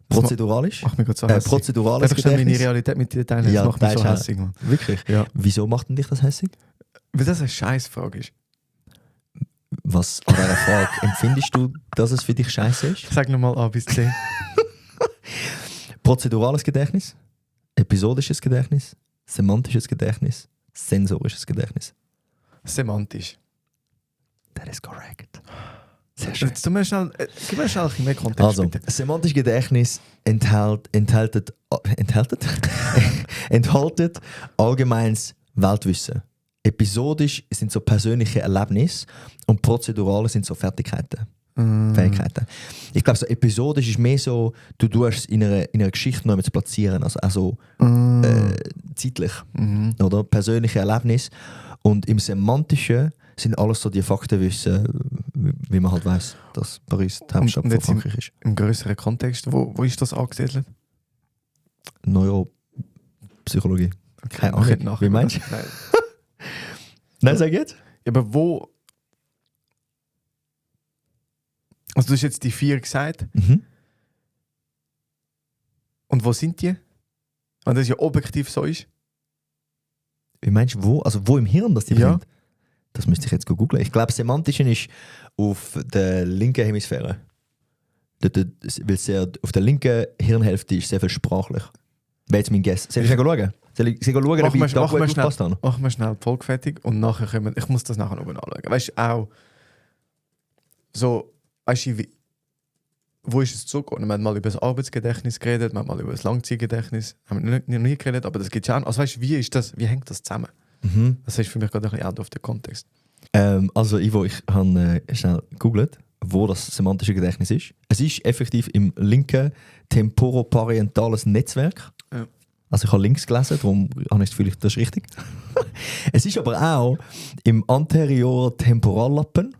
Prozeduralisch? Mach mich gerade so hässig. Prozedurales Darf ich schnell meine Gedächtnis? Realität mit dir teilen? Das Ja, macht mich das so ist hässig, Mann. Wirklich? Ja. Wieso macht denn dich das hässig? Weil das eine Scheißfrage ist. Was an dieser Frage empfindest du, dass es für dich scheiße ist? Sag nochmal A bis C. Prozedurales Gedächtnis, episodisches Gedächtnis, semantisches Gedächtnis, sensorisches Gedächtnis. Semantisch. That is correct. Sehr schön. Jetzt gib mir schnell ein bisschen mehr Kontext, Also, bitte. semantisches Gedächtnis enthält allgemeines Weltwissen. Episodisch sind so persönliche Erlebnisse und prozedurale sind so Fertigkeiten. Fähigkeiten. Ich glaube, so episodisch ist mehr so, du tust es in einer Geschichte noch zu platzieren, also auch so zeitlich, oder? Persönliche Erlebnis. Und im Semantischen sind alles so die Faktenwissen, wie man halt weiss, dass Paris die Hauptstadt von Frankreich ist. Im größeren Kontext, wo ist das angesiedelt? Neuropsychologie. Okay, Keine Ahnung. Wie meinst du? Nein. Nein, sag jetzt. Ja, aber wo... Also du hast jetzt die 4 gesagt. Mhm. Und wo sind die? Wenn das ja objektiv so ist. Wie meinst du, wo? Also wo im Hirn das die Ja. sind? Das müsste ich jetzt googeln. Ich glaube, das Semantische ist auf der linken Hemisphäre. Weil sehr, auf der linken Hirnhälfte ist sehr viel sprachlich. Wäre jetzt mein Guess. Soll ich schauen? Soll ich schauen, ob ich da gut aufgepasst habe? Machen wir schnell die Folge fertig und nachher können wir... Ich muss das nachher noch anschauen. Weißt du, auch... So, weißt du, wo ist es zugegangen? Wir haben mal über das Arbeitsgedächtnis geredet, wir haben mal über das Langzeitgedächtnis. Haben wir noch nie geredet, aber das gibt es auch. Also weißt du, wie hängt das zusammen? Mhm. Das ist für mich gerade ein bisschen out of the context. Also Ivo, ich habe schnell gegoogelt, wo das semantische Gedächtnis ist. Es ist effektiv im linken temporoparientales Netzwerk. Ja. Also ich habe links gelesen, darum habe ich das Gefühl, das ist richtig. Es ist aber auch im anterior Temporallappen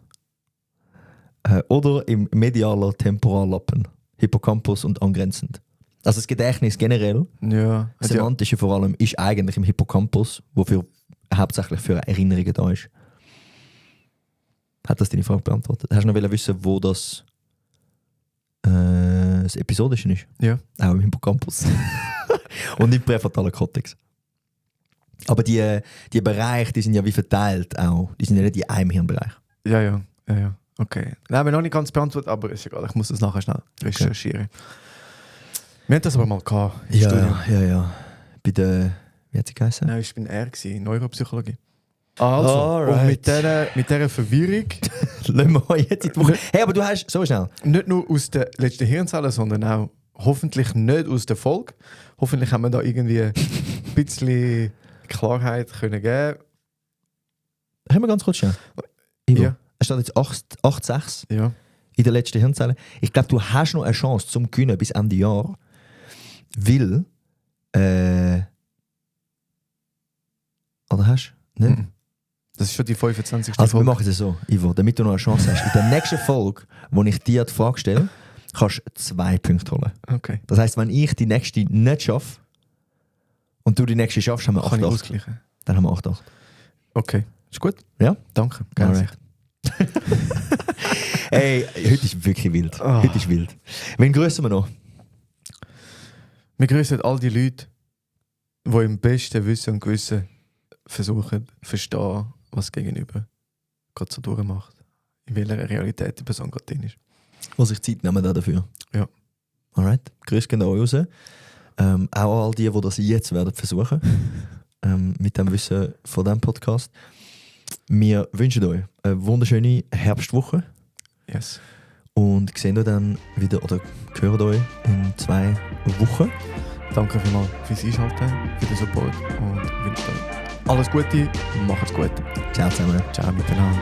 oder im medialer Temporallappen, Hippocampus und angrenzend. Also das Gedächtnis generell, Ja. das Semantische vor allem, ist eigentlich im Hippocampus, wofür hauptsächlich für Erinnerungen da ist. Hat das deine Frage beantwortet? Hast du noch wissen, wo das Episodische ist? Ja. Auch im Hippocampus. Und im präfrontalen Kortex. Aber die Bereiche, die sind ja wie verteilt auch. Die sind ja nicht in einem Hirnbereich. Ja. Okay. Nein, habe ich noch nicht ganz beantwortet, aber ist egal. Ich muss das nachher schnell recherchieren. Wir haben das aber mal gehabt. im Studium. Ja. Bei der, wie hat sie geheißen? Nein, ich bin R gewesen, Neuropsychologie. Also, Alright. und mit dieser Verwirrung, Lassen wir jetzt in die Woche. Hey, aber du hast, so schnell. nicht nur aus den letzten Hirnzellen, sondern auch hoffentlich nicht aus der Folge. Hoffentlich haben wir da irgendwie ein bisschen Klarheit können geben. Können wir ganz kurz schauen? Ivo, Ja. es steht jetzt 8,6 Ja. in der letzten Hirnzelle. Ich glaube, du hast noch eine Chance zum Gewinnen bis Ende Jahr, weil oder hast du? Nicht? Mhm. Das ist schon die 25. Also wir Folge. machen es so, Ivo, damit du noch eine Chance hast. In der nächsten Folge, wo ich dir die Frage stelle, kannst du 2 Punkte holen. Okay. Das heisst, wenn ich die nächste nicht schaffe und du die nächste schaffst, haben wir Kann ich 8,8. ausgleichen. Dann haben wir 8,8. Okay. Ist gut? Ja? Danke. Gerne. Alright. Hey, heute ist wirklich wild. Ah. Heute ist wild. Wen grüßen wir noch? Wir grüßen all die Leute, die im besten Wissen und Gewissen versuchen, zu verstehen, was das Gegenüber gerade so durchmacht. In welcher Realität die Person gerade drin ist. Die sich Zeit nehmen dafür. Ja. Alright. Grüß gehen auch raus. Auch all die das jetzt werden versuchen. Mit dem Wissen von diesem Podcast. Wir wünschen euch eine wunderschöne Herbstwoche. Yes. Und sehen euch dann wieder oder hören euch in 2 Wochen. Danke vielmals fürs Einschalten, für den Support und wünsche euch alles Gute, macht's gut. Ciao zusammen. Ciao miteinander.